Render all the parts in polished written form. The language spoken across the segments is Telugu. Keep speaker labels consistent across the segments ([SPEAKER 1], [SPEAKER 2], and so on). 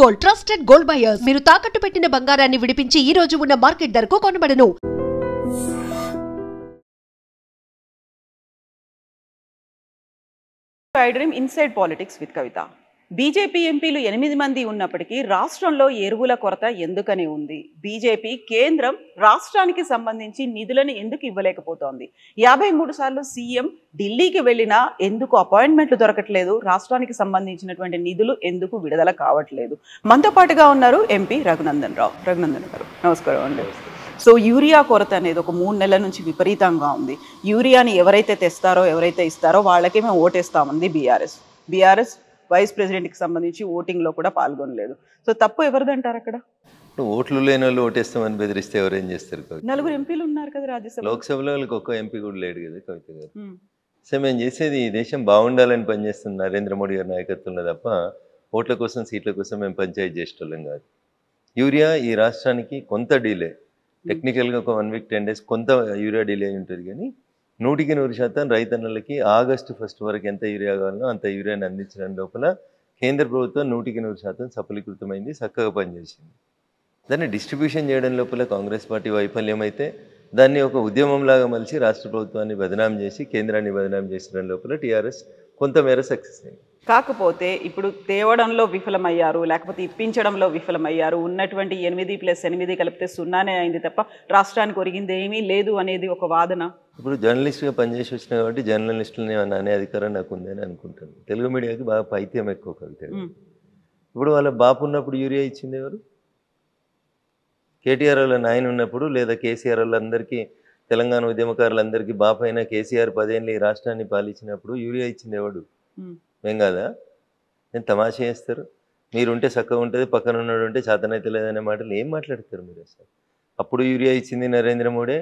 [SPEAKER 1] Gold trusted gold buyers. మీరు తాకట్టు పెట్టిన బంగారాన్ని విడిపించి ఈ రోజు ఉన్న మార్కెట్ ధరకు కొనబడను.
[SPEAKER 2] Inside politics with Kavitha. BJP ఎంపీలు 8 మంది ఉన్నప్పటికీ రాష్ట్రంలో ఎరువుల కొరత ఎందుకని ఉంది? బీజేపీ కేంద్రం రాష్ట్రానికి సంబంధించి నిధులను ఎందుకు ఇవ్వలేకపోతోంది? 53 సార్లు సీఎం ఢిల్లీకి వెళ్ళినా ఎందుకు అపాయింట్మెంట్లు దొరకట్లేదు? రాష్ట్రానికి సంబంధించినటువంటి నిధులు ఎందుకు విడుదల కావట్లేదు? మనతో పాటుగా ఉన్నారు ఎంపీ రఘునందన్ రావు. రఘునందన్ గారు నమస్కారం అండి. సో యూరియా కొరత అనేది ఒక 3 నెలల నుంచి విపరీతంగా ఉంది. యూరియాని ఎవరైతే తెస్తారో ఎవరైతే ఇస్తారో వాళ్ళకే మేము ఓటేస్తామంది బీఆర్ఎస్ వైస్ ప్రెసిడెంట్కి సంబంధించి ఓటింగ్లో కూడా పాల్గొనలేదు. సో తప్పు ఎవరిదంటారు అక్కడ?
[SPEAKER 3] ఓట్లు లేని వాళ్ళు ఓటేస్తామని బెదిరిస్తే ఎవరేం చేస్తారు?
[SPEAKER 2] 4 ఎంపీలు ఉన్నారు కదా రాజ్యసభ.
[SPEAKER 3] లోక్సభలో వాళ్ళకి ఒక్క ఎంపీ కూడా లేడు కదా కవిత గారు. సో మేము చేసేది ఈ దేశం బాగుండాలని పనిచేస్తున్న నరేంద్ర మోడీ గారి నాయకత్వంలో తప్ప ఓట్ల కోసం సీట్ల కోసం మేము పంచాయతీ చేసేటోళ్ళం కాదు. యూరియా ఈ రాష్ట్రానికి కొంత డిలే, టెక్నికల్గా ఒక 1 వీక్ 10 డేస్ కొంత యూరియా డిలే ఉంటుంది, కానీ 100% రైతన్నలకి ఆగస్టు 1 వరకు ఎంత యూరియా కావాలనో అంత యూరియాని అందించడం లోపల కేంద్ర ప్రభుత్వం 100% సఫలీకృతమైంది, చక్కగా పనిచేసింది. దాన్ని డిస్ట్రిబ్యూషన్ చేయడం లోపల కాంగ్రెస్ పార్టీ వైఫల్యం అయితే దాన్ని ఒక ఉద్యమంలాగా మలిచి రాష్ట్ర ప్రభుత్వాన్ని బదనాం చేసి కేంద్రాన్ని బదనాం చేసడం లోపల టీఆర్ఎస్ కొంతమేర సక్సెస్ అయింది.
[SPEAKER 2] కాకపోతే ఇప్పుడు తేవడంలో విఫలమయ్యారు, లేకపోతే ఇప్పించడంలో విఫలమయ్యారు. ఉన్నటువంటి 8+8 కలిపితే 0 అయింది తప్ప రాష్ట్రానికి ఒరిగింది ఏమీ లేదు అనేది ఒక వాదన.
[SPEAKER 3] ఇప్పుడు జర్నలిస్ట్గా పనిచేసి వచ్చినా కాబట్టి జర్నలిస్టులని అనే అధికారం నాకు ఉందని అనుకుంటాను. తెలుగు మీడియాకి బాగా పైత్యం ఎక్కువ కవిత. ఇప్పుడు వాళ్ళ బాపు ఉన్నప్పుడు యూరియా ఇచ్చింది ఎవరు? కేటీఆర్ వాళ్ళ నాయన ఉన్నప్పుడు లేదా కేసీఆర్ వాళ్ళందరికీ, తెలంగాణ ఉద్యమకారులందరికీ బాపు అయినా కేసీఆర్ 10 ఏళ్ళు ఈ రాష్ట్రాన్ని పాలించినప్పుడు యూరియా ఇచ్చింది ఎవడు? మేం కాదా? నేను తమాషా చేస్తారు. మీరుంటే చక్కగా ఉంటుంది, పక్కన ఉన్నాడు ఉంటే చేతనైతే లేదనే మాటలు ఏం మాట్లాడతారు మీరు అసలు? అప్పుడు యూరియా ఇచ్చింది నరేంద్ర మోడీ,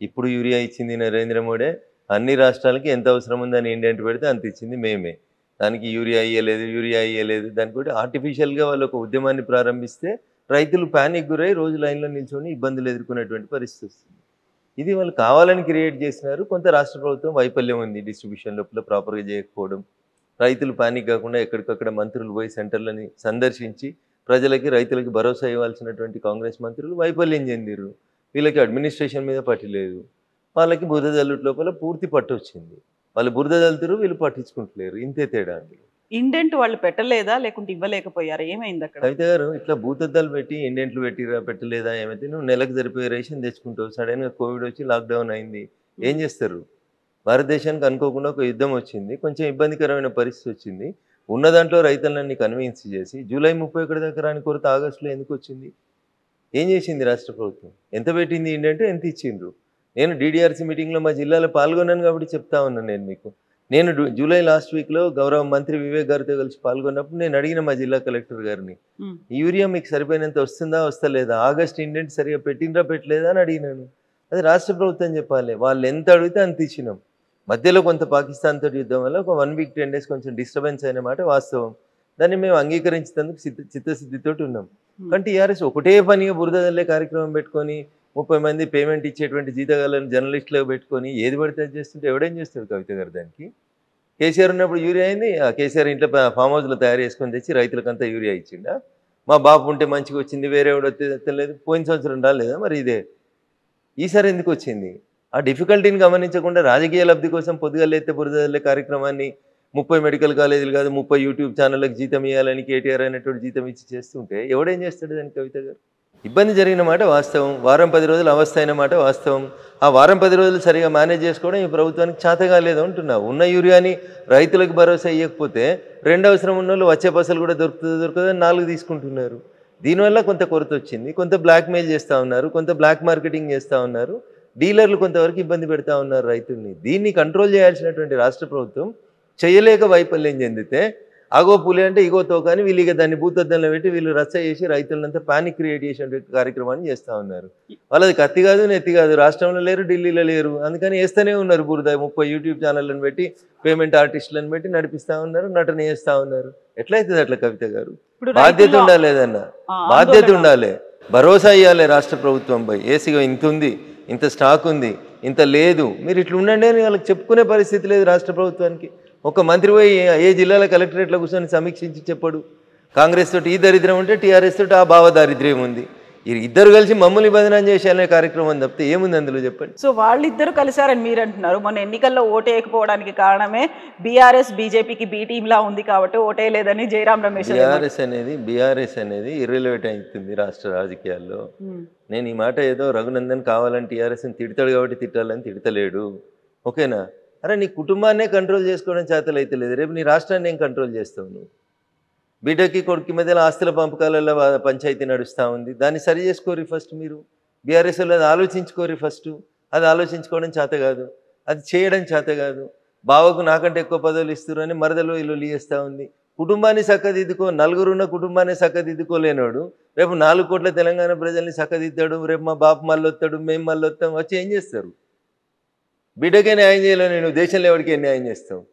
[SPEAKER 3] ఇప్పుడు యూరియా ఇచ్చింది నరేంద్ర మోడీ. అన్ని రాష్ట్రాలకి ఎంత అవసరం ఉందని ఇండెంట్ పెడితే అంత ఇచ్చింది మేమే. దానికి యూరియా ఇయ్యలేదు. దానికి కూడా ఆర్టిఫిషియల్గా వాళ్ళు ఒక ఉద్యమాన్ని ప్రారంభిస్తే రైతులు ప్యానిక్ గురై రోజు లైన్లో నిల్చొని ఇబ్బందులు ఎదుర్కొనేటువంటి పరిస్థితి వస్తుంది. ఇది వాళ్ళు కావాలని క్రియేట్ చేసినారు. కొంత రాష్ట్ర ప్రభుత్వం వైఫల్యం ఉంది, డిస్ట్రిబ్యూషన్ లోపల ప్రాపర్గా చేయకపోవడం. రైతులు పానిక్ కాకుండా ఎక్కడికక్కడ మంత్రులు పోయి సెంటర్లని సందర్శించి ప్రజలకి రైతులకి భరోసా ఇవ్వాల్సినటువంటి కాంగ్రెస్ మంత్రులు వైఫల్యం చెందిరు. వీళ్ళకి అడ్మినిస్ట్రేషన్ మీద పట్టు లేదు. వాళ్ళకి బురద జల్లుట లోపల పూర్తి పట్టు వచ్చింది. వాళ్ళు బురద జల్లుతారు, వీళ్ళు పట్టించుకుంటలేరు. ఇంతే తేడా అందులో.
[SPEAKER 2] ఇండెంట్ వాళ్ళు పెట్టలేదా లేకుంటే ఇవ్వలేకపోయారా? ఏమైంది అక్కడ?
[SPEAKER 3] కవిత గారు, ఇట్లా భూతద్దాలు పెట్టి ఇండెంట్లు పెట్టలేదా ఏమైతే నువ్వు నెలకు సరిపోయే రేషన్ తెచ్చుకుంటావు. సడన్గా కోవిడ్ వచ్చి లాక్డౌన్ అయింది, ఏం చేస్తారు? భారతదేశానికి అనుకోకుండా ఒక యుద్ధం వచ్చింది, కొంచెం ఇబ్బందికరమైన పరిస్థితి వచ్చింది. ఉన్న దాంట్లో రైతులన్నీ కన్విన్స్ చేసి జూలై 31 దాకా రాని కొరత ఆగస్టులో ఎందుకు వచ్చింది? ఏం చేసింది రాష్ట్ర ప్రభుత్వం? ఎంత పెట్టింది ఇండెంట్, ఎంత ఇచ్చిండ్రు? నేను DDRC మీటింగ్లో మా జిల్లాలో పాల్గొన్నాను కాబట్టి చెప్తా ఉన్నాను. నేను మీకు జూలై లాస్ట్ వీక్లో గౌరవ మంత్రి వివేక్ గారితో కలిసి పాల్గొన్నప్పుడు నేను అడిగిన మా జిల్లా కలెక్టర్ గారిని, యూరియా మీకు సరిపోయినంత వస్తుందా వస్తలేదా, ఆగస్ట్ ఇండెంట్ సరిగా పెట్టినరా పెట్టలేదా అని అడిగినాను. అది రాష్ట్ర ప్రభుత్వం చెప్పాలి. వాళ్ళు ఎంత అడిగితే అంత ఇచ్చినాం. మధ్యలో కొంత పాకిస్తాన్ తోటి యుద్ధం వల్ల ఒక 1 వీక్ 10 డేస్ కొంచెం డిస్టర్బెన్స్ అయిన మాట వాస్తవం. దాన్ని మేము అంగీకరించేందుకు చిత్తశుద్ధితోటి ఉన్నాం. కానీ టీఆర్ఎస్ ఒకటే పనిగా బురద జల్లే కార్యక్రమం పెట్టుకొని 30 మంది పేమెంట్ ఇచ్చేటువంటి జీతగాళ్ళని జర్నలిస్టులకు పెట్టుకొని ఏది పడితే అది చేస్తుంటే ఎవడేం చేస్తాడు కవిత గారు? దానికి కేసీఆర్ ఉన్నప్పుడు యూరియా అయింది, ఆ కేసీఆర్ ఇంట్లో ఫామ్ హౌస్లో తయారు చేసుకొని తెచ్చి రైతులకంతా యూరియా ఇచ్చిండా? మా బాబు ఉంటే మంచిగా వచ్చింది, వేరే ఎవడో తెలియదు. పోయిన సంవత్సరం రాలేదా మరి? ఇదే ఈసారి ఎందుకు వచ్చింది? ఆ డిఫికల్టీని గమనించకుండా రాజకీయ లబ్ధి కోసం పొద్దుగలేస్తే బురద జల్లే కార్యక్రమాన్ని 30 మెడికల్ కాలేజీలు కాదు 30 యూట్యూబ్ ఛానళ్ళకి జీతం ఇవ్వాలని కేటీఆర్ అనేటువంటి జీతం ఇచ్చి చేస్తుంటే ఎవడేం చేస్తాడు దానికి కవిత గారు? ఇబ్బంది జరిగిన మాట వాస్తవం, వారం 10 రోజులు అవస్థ అయిన మాట వాస్తవం. ఆ వారం 10 రోజులు సరిగా మేనేజ్ చేసుకోవడం ఈ ప్రభుత్వానికి చేతగా లేదు అంటున్నా. ఉన్న యూరియాని రైతులకు భరోసా ఇవ్వకపోతే 2 అవసరం ఉన్న వాళ్ళు వచ్చే పసలు కూడా దొరకదని 4 తీసుకుంటున్నారు. దీనివల్ల కొంత కొరత వచ్చింది, కొంత బ్లాక్మెయిల్ చేస్తూ ఉన్నారు, కొంత బ్లాక్ మార్కెటింగ్ చేస్తూ ఉన్నారు, డీలర్లు కొంతవరకు ఇబ్బంది పెడతా ఉన్నారు రైతుల్ని. దీన్ని కంట్రోల్ చేయాల్సినటువంటి రాష్ట్ర ప్రభుత్వం చేయలేక వైఫల్యం చెందితే ఆగో పులి అంటే ఇగో తోకాని వీళ్ళు ఇక దాన్ని భూతద్దంలో పెట్టి వీళ్ళు రచ్చ చేసి రైతులంతా పానిక్ క్రియేట్ చేసేటువంటి కార్యక్రమాన్ని చేస్తూ ఉన్నారు. వాళ్ళది కత్తి కాదు నెత్తి కాదు, రాష్ట్రంలో లేరు ఢిల్లీలో లేరు, అందుకని వేస్తూనే ఉన్నారు బురద. 30 యూట్యూబ్ ఛానళ్ళని పెట్టి పేమెంట్ ఆర్టిస్టులను పెట్టి నడిపిస్తూ ఉన్నారు, నటన చేస్తూ ఉన్నారు. ఎట్లయితుంది అట్లా కవిత గారు? బాధ్యత ఉండాలి, ఏదన్నా బాధ్యత ఉండాలి, భరోసా ఇవ్వాలి రాష్ట్ర ప్రభుత్వంపై. ఏసీగా ఇంత ఉంది, ఇంత స్టాక్ ఉంది, ఇంత లేదు, మీరు ఇట్లా ఉండండి అని వాళ్ళకి చెప్పుకునే పరిస్థితి లేదు రాష్ట్ర ప్రభుత్వానికి. ఒక మంత్రి పోయి ఏ జిల్లాలో కలెక్టరేట్లో కూర్చొని సమీక్షించి చెప్పడు. కాంగ్రెస్ తోటి ఈ దరిద్రం ఉంటే టీఆర్ఎస్ తోటి ఆ భావ దారిద్ర్యం ఉంది. ఇద్దరు కలిసి మమ్మల్ని బదనాం చేసేయాలనే కార్యక్రమం తప్పితే ఏముంది అందులో చెప్పండి.
[SPEAKER 2] సో వాళ్ళిద్దరు కలిసారని మీరు అంటున్నారు. మొన్న ఎన్నికల్లో ఓటేయకపోవడానికి కారణమే బీఆర్ఎస్ బీజేపీకి బీ టీంలా ఉంది కాబట్టి ఓటేయలేదని జయరాం రమేష్.
[SPEAKER 3] బీఆర్ఎస్ అనేది ఇర్రెలెవెంట్ అవుతుంది రాష్ట్ర రాజకీయాల్లో. నేను ఈ మాట ఏదో రఘునందన్ కావాలని టీఆర్ఎస్ని తిడతాడు కాబట్టి తిట్టాలని తిడతలేడు, ఓకేనా? అరే నీ కుటుంబాన్నే కంట్రోల్ చేసుకోవడం చేతలు అయితే లేదు, రేపు నీ రాష్ట్రాన్ని ఏం కంట్రోల్ చేస్తావు నువ్వు? బిడ్డకి కొడుకు మధ్యలో ఆస్తుల పంపకాలలో పంచాయతీ నడుస్తూ ఉంది, దాన్ని సరి చేసుకోరి ఫస్ట్. మీరు బీఆర్ఎస్ వాళ్ళు అది ఆలోచించుకోరి ఫస్ట్. అది ఆలోచించుకోవడం చేత కాదు, అది చేయడం చేత కాదు. బావకు నాకంటే ఎక్కువ పదవులు ఇస్తారు అని మరదలో ఇల్లు లియేస్తూ ఉంది. కుటుంబాన్ని చక్కదిద్దుకో, నలుగురున్న కుటుంబాన్ని చక్కదిద్దుకోలేనోడు రేపు 4 కోట్ల తెలంగాణ ప్రజల్ని చక్కదిద్దాడు, రేపు మా బాపు మళ్ళీ వస్తాడు, మేము మళ్ళీ వస్తాం, వచ్చి ఏం చేస్తారు? బిడ్డకే న్యాయం చేయలేను, నువ్వు దేశంలో ఎవరికే న్యాయం చేస్తావు?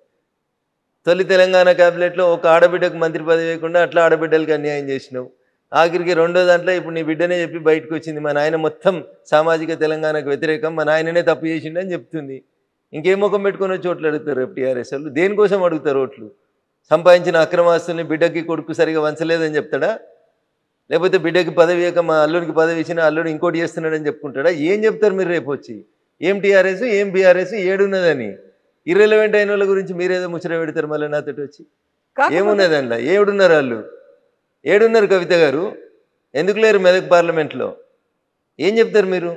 [SPEAKER 3] తొలి తెలంగాణ క్యాబినెట్లో ఒక ఆడబిడ్డకు మంత్రి పదవి వేయకుండా అట్లా ఆడబిడ్డలకి అన్యాయం చేసినావు. ఆఖరికి రెండో దాంట్లో ఇప్పుడు నీ బిడ్డనే చెప్పి బయటకు వచ్చింది, మా నాయన మొత్తం సామాజిక తెలంగాణకు వ్యతిరేకం, మా నాయననే తప్పు చేసిండని చెప్తుంది. ఇంకేం ముఖం పెట్టుకుని వచ్చి ఓట్లు అడుగుతారు రేపు టీఆర్ఎస్ వాళ్ళు? దేనికోసం అడుగుతారు ఓట్లు? సంపాదించిన అక్రమాస్తుల్ని బిడ్డకి కొడుకు సరిగా వంచలేదని చెప్తాడా? లేకపోతే బిడ్డకి పదవి వేయక మా అల్లుడికి పదవి ఇచ్చినా అల్లుడు ఇంకోటి చేస్తున్నాడని చెప్పుకుంటాడా? ఏం చెప్తారు మీరు రేపు వచ్చి? ఏం టీఆర్ఎస్ ఏం బీఆర్ఎస్ ఏడున్నదని? ఇర్రెలవెంట్ అయిన వాళ్ళ గురించి మీరేదో ముచ్చట పెడతారు మళ్ళీ నాతోటి వచ్చి. ఏమున్నది అందులో? ఏడున్నారు వాళ్ళు? ఏడున్నారు కవిత గారు? ఎందుకు లేరు మెదక్ పార్లమెంట్లో? ఏం చెప్తారు మీరు?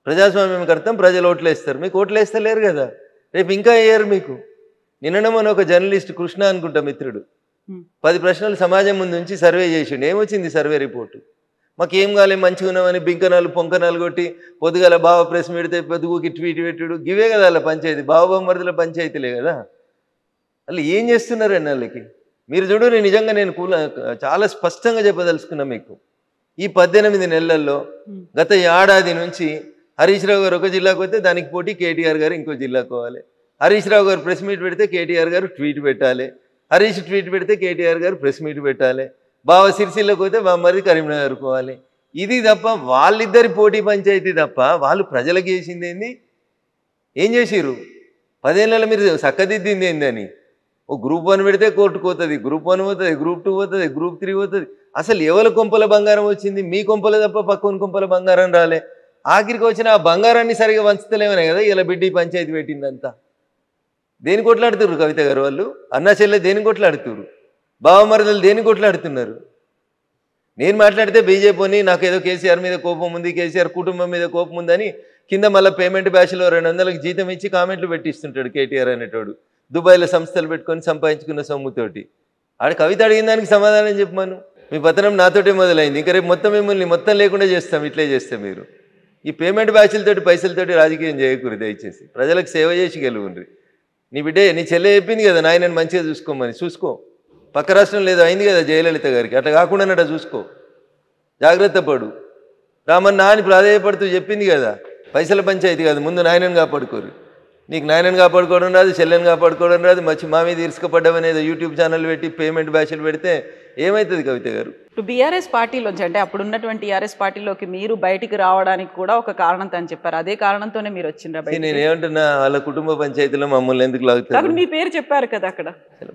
[SPEAKER 3] ప్రజాస్వామ్యం కర్తం, ప్రజలు ఓట్లు వేస్తారు, మీకు ఓట్లు వేస్తలేరు కదా, రేపు ఇంకా వేయరు మీకు. నిన్న మన ఒక జర్నలిస్ట్ కృష్ణ అనుకుంటా మిత్రుడు 10 ప్రశ్నలు సమాజం ముందు నుంచి సర్వే చేసిండు. ఏమొచ్చింది సర్వే రిపోర్టు? మాకేం కాలే, మంచిగా ఉన్నామని బింకనాలు పొంకనాలు కొట్టి పొద్దుగల బావ ప్రెస్ పెడితే పొద్దుగుకి ట్వీట్ పెట్టుడు, గివే కదా వాళ్ళ పంచాయతీ, బావబొమ్మరుదుల పంచాయతీలే కదా. వాళ్ళు ఏం చేస్తున్నారండి వాళ్ళకి? మీరు చూడు, నేను చాలా స్పష్టంగా చెప్పదలుచుకున్నా మీకు. ఈ 18 నెలల్లో గత ఏడాది నుంచి హరీష్ రావు గారు ఒక జిల్లాకు వస్తే దానికి పోటీ కేటీఆర్ గారు ఇంకో జిల్లాకు పోవాలి. హరీష్ రావు గారు ప్రెస్ మీట్ పెడితే కేటీఆర్ గారు ట్వీట్ పెట్టాలి, హరీష్ ట్వీట్ పెడితే కేటీఆర్ గారు ప్రెస్ మీట్ పెట్టాలి, బావ సిరిసిల్లకు పోతే బామ్మది కరీంనగర్ పోవాలి. ఇది తప్ప వాళ్ళిద్దరి పోటీ పంచాయతీ తప్ప వాళ్ళు ప్రజలకు చేసింది ఏంది? ఏం చేసిర్రు? 10 ఏళ్ళలో మీరు చక్కదిద్దింది ఏందని? ఓ గ్రూప్ 1 పెడితే కోర్టుకు పోతుంది, గ్రూప్ 1 పోతుంది, గ్రూప్ 2 పోతుంది, గ్రూప్ 3 పోతుంది. అసలు ఎవరి కొంపల బంగారం వచ్చింది? మీ కొంపల తప్ప పక్కన కొంపల బంగారం రాలే. ఆఖరికి వచ్చిన ఆ బంగారాన్ని సరిగా వంచుతలేమనే కదా ఇలా బిడ్డి పంచాయతీ పెట్టిందంతా. దేని కొట్లాడుతున్నారు కవిత గారు వాళ్ళు? అన్నా చెల్లె దేని కొట్లాడుతున్నారు? బావమరదలు దేని కొట్లాడుతున్నారు? నేను మాట్లాడితే బీజేపీని నాకేదో కేసీఆర్ మీద కోపం ఉంది, కేసీఆర్ కుటుంబం మీద కోపం ఉందని కింద మళ్ళీ పేమెంట్ బ్యాచ్లో 200కి జీతం ఇచ్చి కామెంట్లు పెట్టిస్తుంటాడు కేటీఆర్ అనేటోడు. దుబాయ్లో సంస్థలు పెట్టుకొని సంపాదించుకున్న సొమ్ముతోటి. ఆడ కవిత అడిగిన దానికి సమాధానం చెప్పమను. మీ పతనం నాతోటే మొదలైంది, ఇంకా రేపు మొత్తం మిమ్మల్ని మొత్తం లేకుండా చేస్తాం ఇట్లే చేస్తే. మీరు ఈ పేమెంట్ బ్యాచ్లతోటి పైసలతోటి రాజకీయం చేయకూడదు దయచేసి. ప్రజలకు సేవ చేసి గెలువుండ్రి. నీ బిడ్డే నీ చెల్లె చెప్పింది కదా నాయనని మంచిగా చూసుకోమని, చూసుకో. పక్క రాష్ట్రం లేదు అయింది కదా జయలలిత గారికి, అట్లా కాకుండా చూసుకో, జాగ్రత్త పడు. రామన్నా అని ప్రాధాన్యపడుతూ చెప్పింది కదా, పైసల పంచాయతీ కాదు, ముందు నాయనని కాపాడుకోరు. నీకు నాయనని కాపాడుకోవడం రాదు, చెల్లెని కాపాడుకోవడం రాదు, మా మీద ఇరుసుకపడ్డమనేది యూట్యూబ్ ఛానల్ పెట్టి పేమెంట్ బ్యాచ్లు పెడితే ఏమవుతుంది కవిత గారు?
[SPEAKER 2] ఇప్పుడు బీఆర్ఎస్ పార్టీలోంచి, అంటే అప్పుడు ఉన్నటువంటి టీఆర్ఎస్ పార్టీలోకి మీరు బయటికి రావడానికి కూడా ఒక కారణం అని చెప్పారు. అదే కారణంతోనే మీరు వచ్చిండ్రా?
[SPEAKER 3] నేను ఏమంటున్నా, వాళ్ళ కుటుంబ పంచాయతీలో మమ్మల్ని ఎందుకు లాగుతారు?
[SPEAKER 2] మీ పేరు చెప్పారు కదా అక్కడ.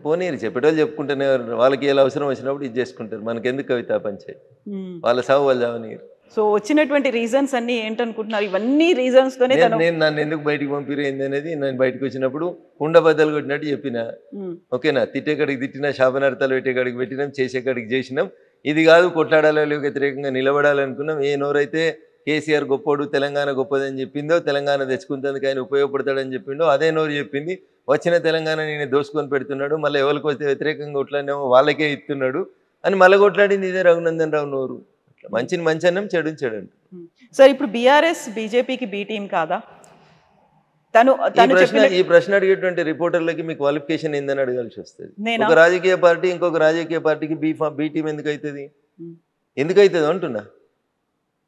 [SPEAKER 3] పోనీరు, చెప్పేటోళ్ళు చెప్పుకుంటేనే వాళ్ళకి ఎలా అవసరం వచ్చినప్పుడు ఇది చేసుకుంటారు. మనకెందుకు కవిత పంచాయతీ? వాళ్ళ సాగు వాళ్ళు చావనీరు.
[SPEAKER 2] సో వచ్చినటువంటి రీజన్స్ అన్ని ఏంటనుకుంటున్నారు? ఇవన్నీ రీజన్స్ తోనే
[SPEAKER 3] నేను నన్ను ఎందుకు బయటికి పంపిరేంది అనేది నేను బయటకు వచ్చినప్పుడు కుండబద్దలు కొట్టినట్టు చెప్పిన. ఓకేనా? తిట్టేకాడికి తిట్టినా, శాపనార్థాలు పెట్టేకాడికి పెట్టినాం, చేసేకాడికి చేసినాం. ఇది కాదు కొట్లాడాలి వ్యతిరేకంగా నిలబడాలనుకున్నాం. ఏ నోరైతే కేసీఆర్ గొప్పోడు, తెలంగాణ గొప్పదని చెప్పిందో, తెలంగాణ తెచ్చుకుంటేందుకు ఆయన ఉపయోగపడతాడని చెప్పిండో అదే నోరు చెప్పింది. వచ్చిన తెలంగాణ నేను దోసుకొని పెడుతున్నాడు, మళ్ళీ ఎవరికి వస్తే వ్యతిరేకంగా కొట్లాడినేమో వాళ్ళకే ఇస్తున్నాడు అని మళ్ళీ కొట్లాడింది ఇదే రఘునందన్ రావు నోరు. మంచిని మంచి అన్నం, చెడుని చెడు అంట.
[SPEAKER 2] సార్ ఇప్పుడు బీఆర్ఎస్ బీజేపీకి బీ టీం కాదా?
[SPEAKER 3] ఈ ప్రశ్న అడిగేటువంటి రిపోర్టర్లకి మీ క్వాలిఫికేషన్ ఏందని అడగాల్సి వస్తుంది. ఒక రాజకీయ పార్టీ ఇంకొక రాజకీయ పార్టీకి బీ టీం ఎందుకు అవుతుంది? ఎందుకు అవుతుంది అంటున్నా.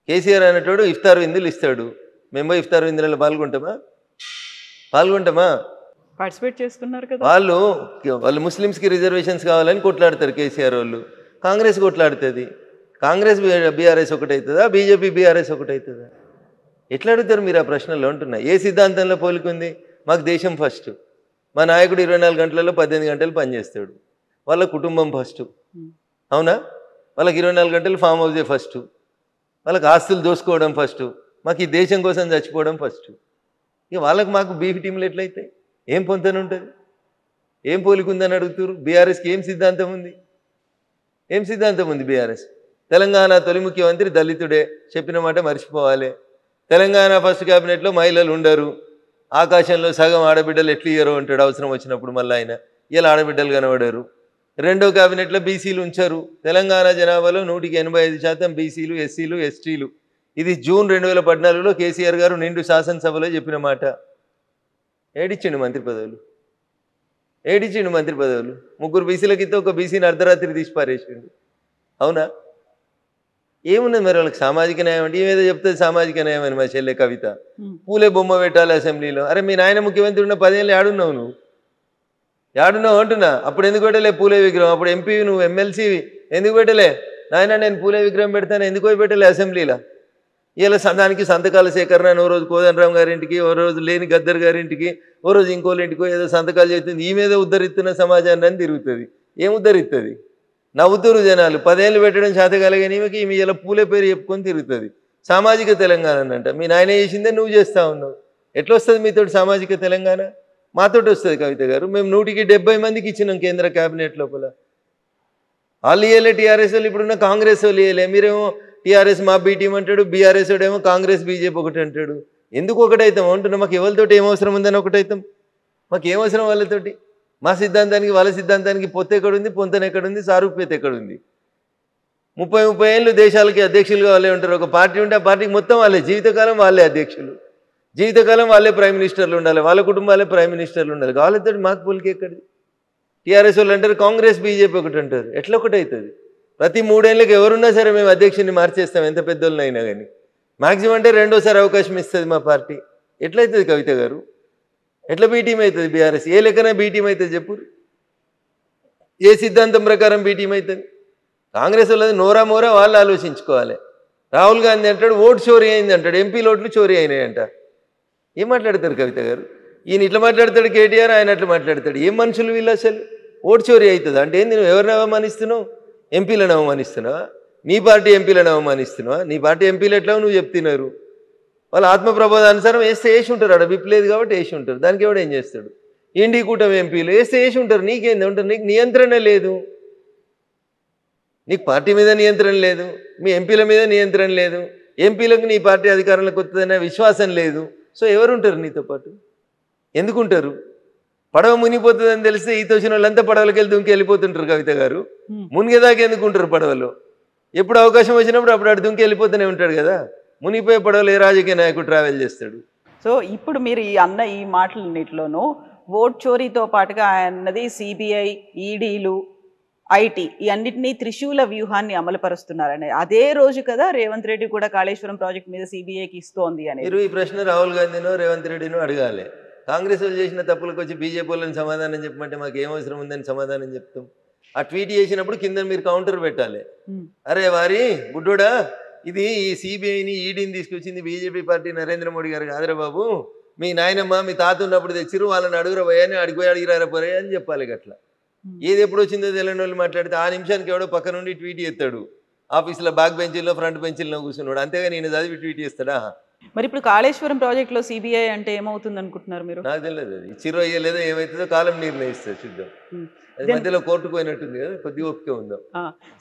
[SPEAKER 3] కేసీఆర్ అనేటోడు ఇఫ్తార్ విందులు ఇస్తాడు, మేము ఇఫ్తార్ విందులలో పాల్గొంటామా?
[SPEAKER 2] పార్టిసిపేట్ చేస్తున్నారు కదా.
[SPEAKER 3] వాళ్ళు ముస్లిమ్స్కి రిజర్వేషన్స్ కావాలని కొట్లాడతారు కేసీఆర్ వాళ్ళు. కాంగ్రెస్ కొట్లాడుతుంది. కాంగ్రెస్ బీఆర్ఎస్ ఒకటవుతుందా? బీజేపీ బీఆర్ఎస్ ఒకటవుతుందా? ఎట్లా అడుగుతారు మీరు ఆ ప్రశ్నలో అంటున్నా? ఏ సిద్ధాంతంలో పోలికుంది? మాకు దేశం ఫస్ట్, మా నాయకుడు 24 గంటలలో 18 గంటలు పనిచేస్తాడు, వాళ్ళ కుటుంబం ఫస్ట్. అవునా? వాళ్ళకి 24 గంటలు ఫామ్ హౌసే ఫస్ట్, వాళ్ళకి ఆస్తులు దోసుకోవడం ఫస్ట్, మాకు ఈ దేశం కోసం చచ్చిపోవడం ఫస్ట్. ఇక వాళ్ళకి మాకు బీఫ్ టీంలు ఎట్లయితే ఏం పొంతన ఉంటుంది? ఏం పోలికుందని అడుగుతారు. బీఆర్ఎస్కి ఏం సిద్ధాంతం ఉంది? ఏం సిద్ధాంతం ఉంది బీఆర్ఎస్? తెలంగాణ తొలి ముఖ్యమంత్రి దళితుడే, చెప్పిన మాట మర్చిపోవాలి. తెలంగాణ ఫస్ట్ క్యాబినెట్లో మహిళలు ఉండరు, ఆకాశంలో సగం ఆడబిడ్డలు ఎట్లు ఇయ్యరు అంటాడు అవసరం వచ్చినప్పుడు. మళ్ళీ ఆయన ఇలా ఆడబిడ్డలు కనబడరు. రెండో క్యాబినెట్లో బీసీలు ఉంచారు. తెలంగాణ జనాభాలో 185% బీసీలు, ఎస్సీలు, ఎస్టీలు. ఇది జూన్ 2014లో కేసీఆర్ గారు నిండు శాసనసభలో చెప్పిన మాట. ఏడిచ్చిండు మంత్రి పదవులు, ఏడిచ్చిండు మంత్రి పదవులు. 3 బీసీలకితో ఒక బీసీని అర్ధరాత్రి తీసి పారేసిండు. అవునా? ఏమున్నది మరి వాళ్ళకి సామాజిక న్యాయం అంటే? ఏమేదో చెప్తుంది సామాజిక న్యాయం అని మా చెల్లె కవిత. పూలే బొమ్మ పెట్టాలి అసెంబ్లీలో. అరే మీ నాయన ముఖ్యమంత్రి ఉన్న 10 ఏళ్ళు ఏడున్నావు నువ్వు? ఏడున్నావు అంటున్నా. అప్పుడు ఎందుకు పెట్టలే పూలే విగ్రహం? అప్పుడు ఎంపీ నువ్వు, ఎమ్మెల్సీ ఎందుకు పెట్టలే? నాయన నేను పూలే విగ్రహం పెడతాను ఎందుకు పెట్టలే అసెంబ్లీలో? ఇలా దానికి సంతకాల సేకరణ అని ఓ రోజు కోదండరామ్ గారింటికి, ఓ రోజు లేని గద్దర్ గారింటికి, ఓ రోజు ఇంకోళ్ళ ఇంటికో ఏదో సంతకాలు చేస్తుంది. ఈ మీద ఉద్ధరిస్తున్న సమాజాన్ని అని తిరుగుతుంది. ఏం ఉద్ధరిస్తుంది? నవ్వుతురు జనాలు. 10 ఏళ్ళు పెట్టడం చేతకాలగాని ఈమె ఇలా పూలే పేరు చెప్పుకొని తిరుగుతుంది. సామాజిక తెలంగాణ అంట. మీ నాయన చేసిందే నువ్వు చేస్తూ ఉన్నావు. ఎట్లా వస్తుంది మీతోటి సామాజిక తెలంగాణ? మాతోటి వస్తుంది కవిత గారు. మేము 170 మందికి ఇచ్చినాం కేంద్ర క్యాబినెట్ లోపల. వాళ్ళు ఇయ్యలే, టీఆర్ఎస్ వాళ్ళు ఇప్పుడున్న కాంగ్రెస్ వాళ్ళు ఇయ్యలే. మీరేమో టీఆర్ఎస్ మా బీ టీం అంటాడు, బీఆర్ఎస్ వాడేమో కాంగ్రెస్ బీజేపీ ఒకటి అంటాడు. ఎందుకు ఒకటైతాం అంటున్నా? మాకు ఎవరితోటి ఏం అవసరం ఉందని ఒకటైతాం? మాకు ఏం అవసరం వాళ్ళతోటి? మా సిద్ధాంతానికి వాళ్ళ సిద్ధాంతానికి పొత్తు ఎక్కడుంది, పొంతన ఎక్కడుంది, సారూప్యత ఎక్కడుంది? 30 ఏళ్ళు దేశాలకి అధ్యక్షులుగా వాళ్ళే ఉంటారు. ఒక పార్టీ ఉంటే ఆ పార్టీకి మొత్తం వాళ్ళే, జీవితకాలం వాళ్ళే అధ్యక్షులు, జీవితకాలం వాళ్ళే ప్రైమ్ మినిస్టర్లు ఉండాలి, వాళ్ళ కుటుంబాలే ప్రైమ్ మినిస్టర్లు ఉండాలి. వాళ్ళతో మాకు పోలికి ఎక్కడిది? టీఆర్ఎస్ వాళ్ళు అంటారు కాంగ్రెస్ బీజేపీ ఒకటి అంటారు. ఎట్లా ఒకటి అవుతుంది? ప్రతి 3 ఏళ్ళకి ఎవరున్నా సరే మేము అధ్యక్షుడిని మార్చేస్తాం, ఎంత పెద్దోళ్ళనైనా కానీ. మ్యాక్సిమం అంటే 2వ అవకాశం ఇస్తుంది మా పార్టీ. ఎట్లయితుంది కవిత గారు? ఎట్లా బీటీం అవుతుంది బీఆర్ఎస్? ఏ లెక్కన బీటీం అవుతుంది చెప్పు? ఏ సిద్ధాంతం ప్రకారం బీటీం అవుతుంది? కాంగ్రెస్ వాళ్ళది నోరా మోరా వాళ్ళు ఆలోచించుకోవాలి. రాహుల్ గాంధీ అంటాడు ఓటు చోరీ అయింది అంటాడు, ఎంపీల ఓట్లు చోరీ అయినాయంట. ఏం మాట్లాడతారు కవిత గారు? ఈయన ఇట్లా మాట్లాడతాడు కేటీఆర్, ఆయన అట్లా మాట్లాడతాడు. ఏం మనుషులు వీళ్ళు అసలు? ఓటు చోరీ అవుతుంది అంటే ఏంది? నువ్వు ఎవరిని అవమానిస్తున్నావు? ఎంపీలను అవమానిస్తున్నావా? నీ పార్టీ ఎంపీలను అవమానిస్తున్నావా? నీ పార్టీ ఎంపీలు ఎట్లా నువ్వు చెప్తున్నారు? వాళ్ళు ఆత్మప్రబోధానుసారం వేస్తే వేసి ఉంటారు. ఆడ విప్ లేదు కాబట్టి వేసి ఉంటారు. దానికి ఎవడు ఏం చేస్తాడు? ఇండి కూటమి ఎంపీలు వేస్తే వేసి ఉంటారు. నీకేంది ఉంటారు? నీకు నియంత్రణ లేదు. నీకు పార్టీ మీద నియంత్రణ లేదు, మీ ఎంపీల మీద నియంత్రణ లేదు, ఎంపీలకు నీ పార్టీ అధికారంలోకి వస్తుందనే విశ్వాసం లేదు. సో ఎవరుంటారు నీతో పాటు? ఎందుకుంటారు? పడవ మునిగిపోతుందని తెలిస్తే ఈత వచ్చిన వాళ్ళంతా పడవలకి వెళ్ళి దుంకి వెళ్ళిపోతుంటారు కవిత గారు. మునిగేదాకా ఎందుకుంటారు పడవలో? ఎప్పుడు అవకాశం వచ్చినప్పుడు అప్పుడు అటు దుంకి వెళ్ళిపోతూనే ఉంటాడు కదా. మునిగిపోయే పడవలు ఏ రాజకీయ నాయకుడు ట్రావెల్ చేస్తాడు?
[SPEAKER 2] సో ఇప్పుడు మీరు ఈ మాటలన్నింటిలోనూ ఓట్ చోరీతో పాటుగా అన్నది సిబిఐ, ఈడీలు, ఐటీ ఈ అన్నిటినీ త్రిశూల వ్యూహాన్ని అమలుపరుస్తున్నారని అదే రోజు కదా రేవంత్ రెడ్డి కూడా కాళేశ్వరం ప్రాజెక్ట్ మీద సిబిఐకి ఇస్తోంది అని.
[SPEAKER 3] మీరు ఈ ప్రశ్న రాహుల్ గాంధీనో రేవంత్ రెడ్డినో అడగాలి. కాంగ్రెస్ వాళ్ళు చేసిన తప్పులకు వచ్చి బీజేపీ వాళ్ళని సమాధానం చెప్పమంటే మాకు ఏం అవసరం ఉందని సమాధానం చెప్తాం. ఆ ట్వీట్ చేసినప్పుడు కింద మీరు కౌంటర్ పెట్టాలి. అరే వారి బుడ్డోడా, ఇది ఈ సిబిఐని ఈడీని తీసుకొచ్చింది బీజేపీ పార్టీ నరేంద్ర మోడీ గారు కాదురా బాబు, మీ నాయనమ్మ మీ తాత ఉన్నప్పుడు తెచ్చిరు, వాళ్ళని అడుగురా పోయాని అడిగిపోయి అడిగిరారా పోరే అని చెప్పాలి. గట్లా ఏది ఎప్పుడు వచ్చిందో తెలియని వాళ్ళు మాట్లాడితే ఆ నిమిషానికి ఎవడో పక్క నుండి ట్వీట్ చేస్తాడు. ఆఫీస్లో బ్యాక్ బెంచీల్లో ఫ్రంట్ బెంచీల్లో కూర్చున్నాడు, అంతేగా నేను చదివి ట్వీట్ చేస్తాడా?
[SPEAKER 2] మరి ఇప్పుడు కాళేశ్వరం ప్రాజెక్ట్లో సిబిఐ అంటే ఏమవుతుంది అనుకుంటున్నారు మీరు?
[SPEAKER 3] నాకు తెలియదు, అది ఇచ్చిరో అయ్యలేదో ఏమవుతుందో కాలం నిర్ణయిస్తుంది, చూద్దాం. అది మధ్యలో కోర్టుకు పోయినట్టుంది కదా, కొద్దిగా ఓపిక ఉందాం.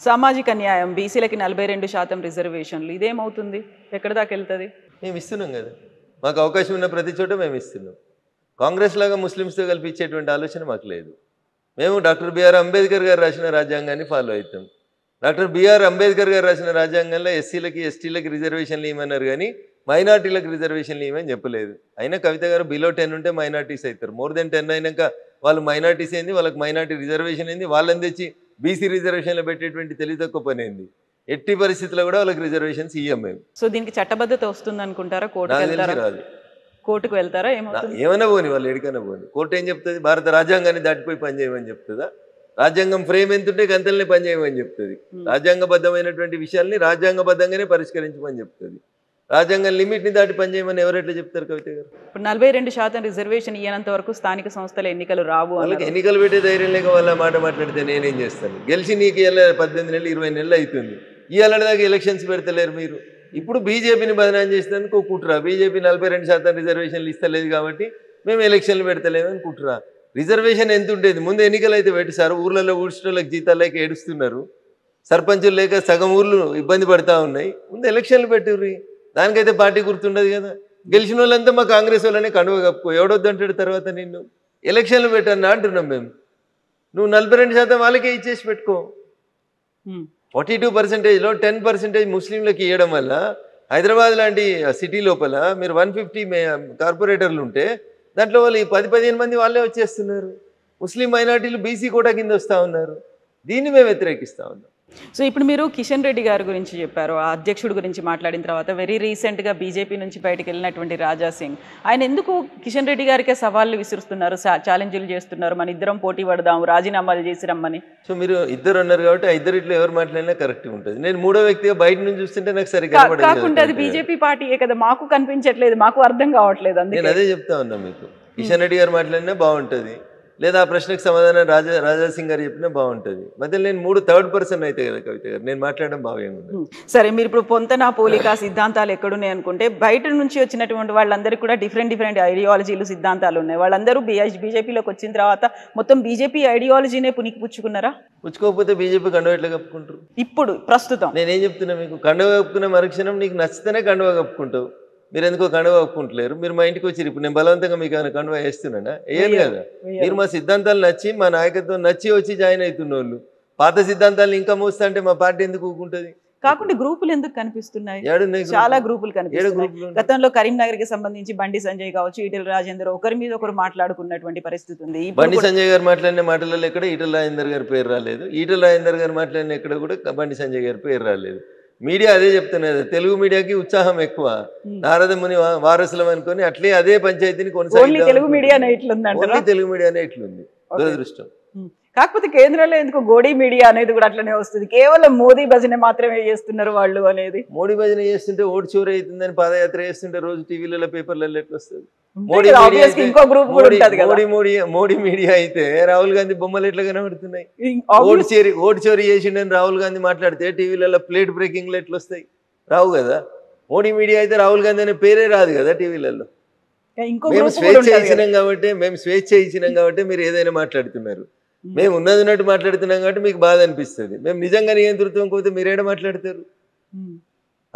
[SPEAKER 2] సామాజిక న్యాయం, బీసీలకి 42% రిజర్వేషన్లు, ఇదేమవుతుంది? ఎక్కడి దాకా వెళ్తుంది?
[SPEAKER 3] మేము ఇస్తున్నాం కదా, మాకు అవకాశం ఉన్న ప్రతి చోట మేము ఇస్తున్నాం. కాంగ్రెస్ లాగా ముస్లిమ్స్తో కలిపి ఇచ్చేటువంటి ఆలోచన మాకు లేదు. మేము డాక్టర్ బిఆర్ అంబేద్కర్ గారు రాసిన రాజ్యాంగాన్ని ఫాలో అవుతాం. డాక్టర్ బిఆర్ అంబేద్కర్ గారు రాసిన రాజ్యాంగంలో ఎస్సీలకి ఎస్టీలకి రిజర్వేషన్లు ఇవ్వమన్నారు కానీ మైనార్టీలకు రిజర్వేషన్లు ఇవ్వమని చెప్పలేదు. అయినా కవిత గారు బిలో 10 ఉంటే మైనార్టీస్ అవుతారు, మోర్ దెన్ 10 అయినాక వాళ్ళు మైనార్టీస్ ఏంది, వాళ్ళకి మైనార్టీ రిజర్వేషన్ ఏంది, వాళ్ళని తెచ్చి బీసీ రిజర్వేషన్లో పెట్టేటువంటి తెలివి తక్కువ పని ఏంది? ఎట్టి పరిస్థితుల్లో కూడా వాళ్ళకి రిజర్వేషన్స్ ఇవ్వం మేము.
[SPEAKER 2] సో దీనికి చట్టబద్ధత వస్తుంది అనుకుంటారా? కోర్టుకు వెళ్తారా?
[SPEAKER 3] ఏమైనా పోని, వాళ్ళు ఎడికైనా పోని. కోర్టు ఏం చెప్తుంది? భారత రాజ్యాంగాన్ని దాటిపోయి పనిచేయమని చెప్తుందా? రాజ్యాంగం ఫ్రేమ్ ఎంతుంటే గంతల్ని పనిచేయమని చెప్తుంది. రాజ్యాంగబద్ధమైనటువంటి విషయాల్ని రాజ్యాంగబద్ధంగానే పరిష్కరించమని చెప్తుంది. రాజ్యాంగం లిమిట్ని దాటి పనిచేయమని ఎవరెట్లా చెప్తారు కవిత గారు?
[SPEAKER 2] ఇప్పుడు 42% రిజర్వేషన్ ఇయ్యనంత వరకు స్థానిక సంస్థల ఎన్నికలు రావు
[SPEAKER 3] వాళ్ళకి ఎన్నికలు పెట్టే ధైర్యం లేక వాళ్ళ మాట మాట్లాడితే నేనేం చేస్తాను? గెలిచి నీకు ఇవాళ 18 నెలలు 20 నెలలు అవుతుంది, ఇవాళ దాకా ఎలక్షన్స్ పెడతలేరు మీరు. ఇప్పుడు బీజేపీని బదనాం చేసినందుకు కుట్రా, బీజేపీ 42% రిజర్వేషన్లు ఇస్తలేదు కాబట్టి మేము ఎలక్షన్లు పెడతలేమని కుట్రా. రిజర్వేషన్ ఎంత ఉండేది ముందు ఎన్నికలు అయితే పెట్టి సార్, ఊర్లలో ఊడ్చడానికి జీతాలు లేక ఏడుస్తున్నారు, సర్పంచులు లేక సగం ఊర్లు ఇబ్బంది పడతా ఉన్నాయి, ముందు ఎలక్షన్లు పెట్టిర్రి. దానికైతే పార్టీ గుర్తుండదు కదా. గెలిచిన వాళ్ళంతా మా కాంగ్రెస్ వాళ్ళనే కండువ కప్పుకో, ఎవడొద్దంటాడు తర్వాత నిన్ను. ఎలక్షన్లు పెట్టాను అంటున్నాం మేము. నువ్వు 42% వాళ్ళకే ఇచ్చేసి పెట్టుకో. 42%లో 10% ముస్లింలకు ఇవ్వడం వల్ల హైదరాబాద్ లాంటి సిటీ లోపల మీరు 150 కార్పొరేటర్లు ఉంటే దాంట్లో వాళ్ళు 10-15 మంది వాళ్ళే వచ్చేస్తున్నారు. ముస్లిం మైనార్టీలు బీసీ కోటా కింద వస్తూ ఉన్నారు. దీన్ని మేము వ్యతిరేకిస్తూ ఉన్నాం.
[SPEAKER 2] సో ఇప్పుడు మీరు కిషన్ రెడ్డి గారి గురించి చెప్పారు, ఆ అధ్యక్షుడి గురించి మాట్లాడిన తర్వాత వెరీ రీసెంట్గా బీజేపీ నుంచి బయటకు వెళ్ళినటువంటి రాజా సింగ్, ఆయన ఎందుకు కిషన్ రెడ్డి గారికే సవాళ్ళు విసురుస్తున్నారు, ఛాలెంజ్లు చేస్తున్నారు, మన ఇద్దరం పోటీ పడదాం, రాజీనామాలు చేసి రమ్మని?
[SPEAKER 3] సో మీరు ఇద్దరు అన్నారు కాబట్టి ఆ ఇద్దరిట్లో ఎవరు మాట్లాడినా కరెక్ట్గా ఉంటుంది. నేను మూడో వ్యక్తిగా బయట నుంచి చూస్తుంటే నాకు సరిగ్గా
[SPEAKER 2] కాకుండా అది బీజేపీ పార్టీయే కదా, మాకు కనిపించట్లేదు, మాకు అర్థం కావట్లేదు.
[SPEAKER 3] నేను అదే చెప్తా ఉన్నా మీకు. కిషన్ రెడ్డి గారు మాట్లాడినా బాగుంటుంది, లేదా ఆ ప్రశ్నకు సమాధానం రాజా సింగ్ గారు చెప్పినా బాగుంటుంది. మధ్యలో నేను థర్డ్ పర్సన్ అయితే కదా కవిత గారు, నేను మాట్లాడడం బాగుంది.
[SPEAKER 2] సరే, మీరు ఇప్పుడు పొంతన పోలిక సిద్ధాంతాలు ఎక్కడున్నాయి అనుకుంటే, బయట నుంచి వచ్చినటువంటి వాళ్ళందరికీ కూడా డిఫరెంట్ ఐడియాలజీలు సిద్ధాంతాలు ఉన్నాయి. వాళ్ళందరూ బీజేపీలోకి వచ్చిన తర్వాత మొత్తం బీజేపీ ఐడియాలజీనే పుచ్చుకున్నారా?
[SPEAKER 3] పుచ్చుకోకపోతే బీజేపీ కండువ ఎట్లా కప్పుకుంటారు?
[SPEAKER 2] ఇప్పుడు ప్రస్తుతం
[SPEAKER 3] నేనేం చెప్తున్నా మీకు, కండువ కప్పుకున్న మరుక్షణం నీకు నచ్చితేనే కండువ కప్పుకుంటావు. మీరు ఎందుకో కండువ కప్పుకుంటలేరు. మీరు మా ఇంటికి వచ్చి ఇప్పుడు నేను బలవంతంగా మీకు కండువ వేస్తున్నానా? వేయను కదా. మీరు మా సిద్ధాంతాలు నచ్చి మా నాయకత్వం నచ్చి వచ్చి జాయిన్ అవుతున్న వాళ్ళు పాత సిద్ధాంతాలను ఇంకా మోస్తా అంటే మా పార్టీ ఎందుకు ఊకుంటుంది?
[SPEAKER 2] కాకుండా గ్రూపులు ఎందుకు కనిపిస్తున్నాయి? చాలా గ్రూపులు కనిపిస్తున్నాయి. గతంలో కరీంనగర్ కి సంబంధించి బండి సంజయ్ కావచ్చు, ఈటెల రాజేందర్ ఒకరి మీద ఒకరు మాట్లాడుకున్నటువంటి పరిస్థితి ఉంది.
[SPEAKER 3] బండి సంజయ్ గారు మాట్లాడిన మాటలలో ఎక్కడ ఈటెల రాజేందర్ గారి పేరు రాలేదు. ఈటెల రాజేందర్ గారు మాట్లాడిన ఎక్కడ కూడా బండి సంజయ్ గారి పేరు రాలేదు. మీడియా అదే చెప్తున్నది, తెలుగు మీడియాకి ఉత్సాహం ఎక్కువ, నారద ముని వారసులం అనుకొని అట్లే అదే పంచాయతీని కొనసాగి
[SPEAKER 2] తెలుగు మీడియానే
[SPEAKER 3] ఇట్లుంది దురదృష్టం.
[SPEAKER 2] కాకపోతే కేంద్రంలో ఎందుకు గోడీ మీడియా అనేది కూడా అట్లనే వస్తుంది. కేవలం మోదీ భజన మాత్రమే చేస్తున్నారు వాళ్ళు అనేది.
[SPEAKER 3] మోడీ భజన చేస్తుంటే ఓటు చోరీ అవుతుందని పాదయాత్ర చేస్తుంటే రోజు టీవీలలో పేపర్లలో ఎట్లా వస్తుంది? మోడీ మీడియా అయితే రాహుల్ గాంధీ బొమ్మలు ఎట్లా కనబడుతున్నాయి? ఓటు చోరీ చేసిండని రాహుల్ గాంధీ మాట్లాడితే టీవీలలో ప్లేట్ బ్రేకింగ్లు ఎట్లా వస్తాయి? రావు కదా. మోడీ మీడియా అయితే రాహుల్ గాంధీ అనే పేరే రాదు కదా టీవీలలో. మేము స్వేచ్ఛ ఇచ్చినాం కాబట్టి మీరు ఏదైనా మాట్లాడుతున్నారు. మేము ఉన్నట్టు మాట్లాడుతున్నాం కాబట్టి మీకు బాధ అనిపిస్తుంది. మేము నిజంగా నియంతృత్వం పోతే మీరేడ మాట్లాడతారు?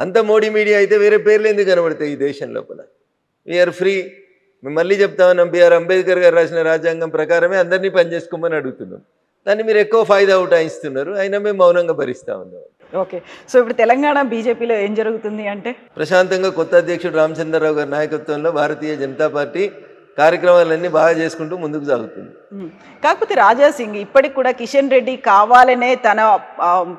[SPEAKER 3] అంత మోడీ మీడియా అయితే వేరే పేర్లు ఎందుకు కనబడతాయి ఈ దేశం లోపల? We're free. మేము మళ్ళీ చెప్తా ఉన్నాం, బిఆర్ అంబేద్కర్ గారు రాసిన రాజ్యాంగం ప్రకారమే అందరినీ పనిచేసుకోమని అడుగుతున్నాం. దాన్ని మీరు ఎక్కువ ఫాయిదా ఉటాయిస్తున్నారు, అయినా మేము మౌనంగా భరిస్తా ఉన్నాం.
[SPEAKER 2] ఓకే, సో ఇప్పుడు తెలంగాణ బీజేపీలో ఏం జరుగుతుంది అంటే,
[SPEAKER 3] ప్రశాంతంగా కొత్త అధ్యక్షుడు రామచంద్రరావు గారి నాయకత్వంలో భారతీయ జనతా పార్టీ కార్యక్రమాలన్నీ బాగా చేసుకుంటూ ముందుకు సాగుతుంది.
[SPEAKER 2] కాకపోతే రాజా సింగ్ ఇప్పటికి కూడా కిషన్ రెడ్డి కావాలనే తన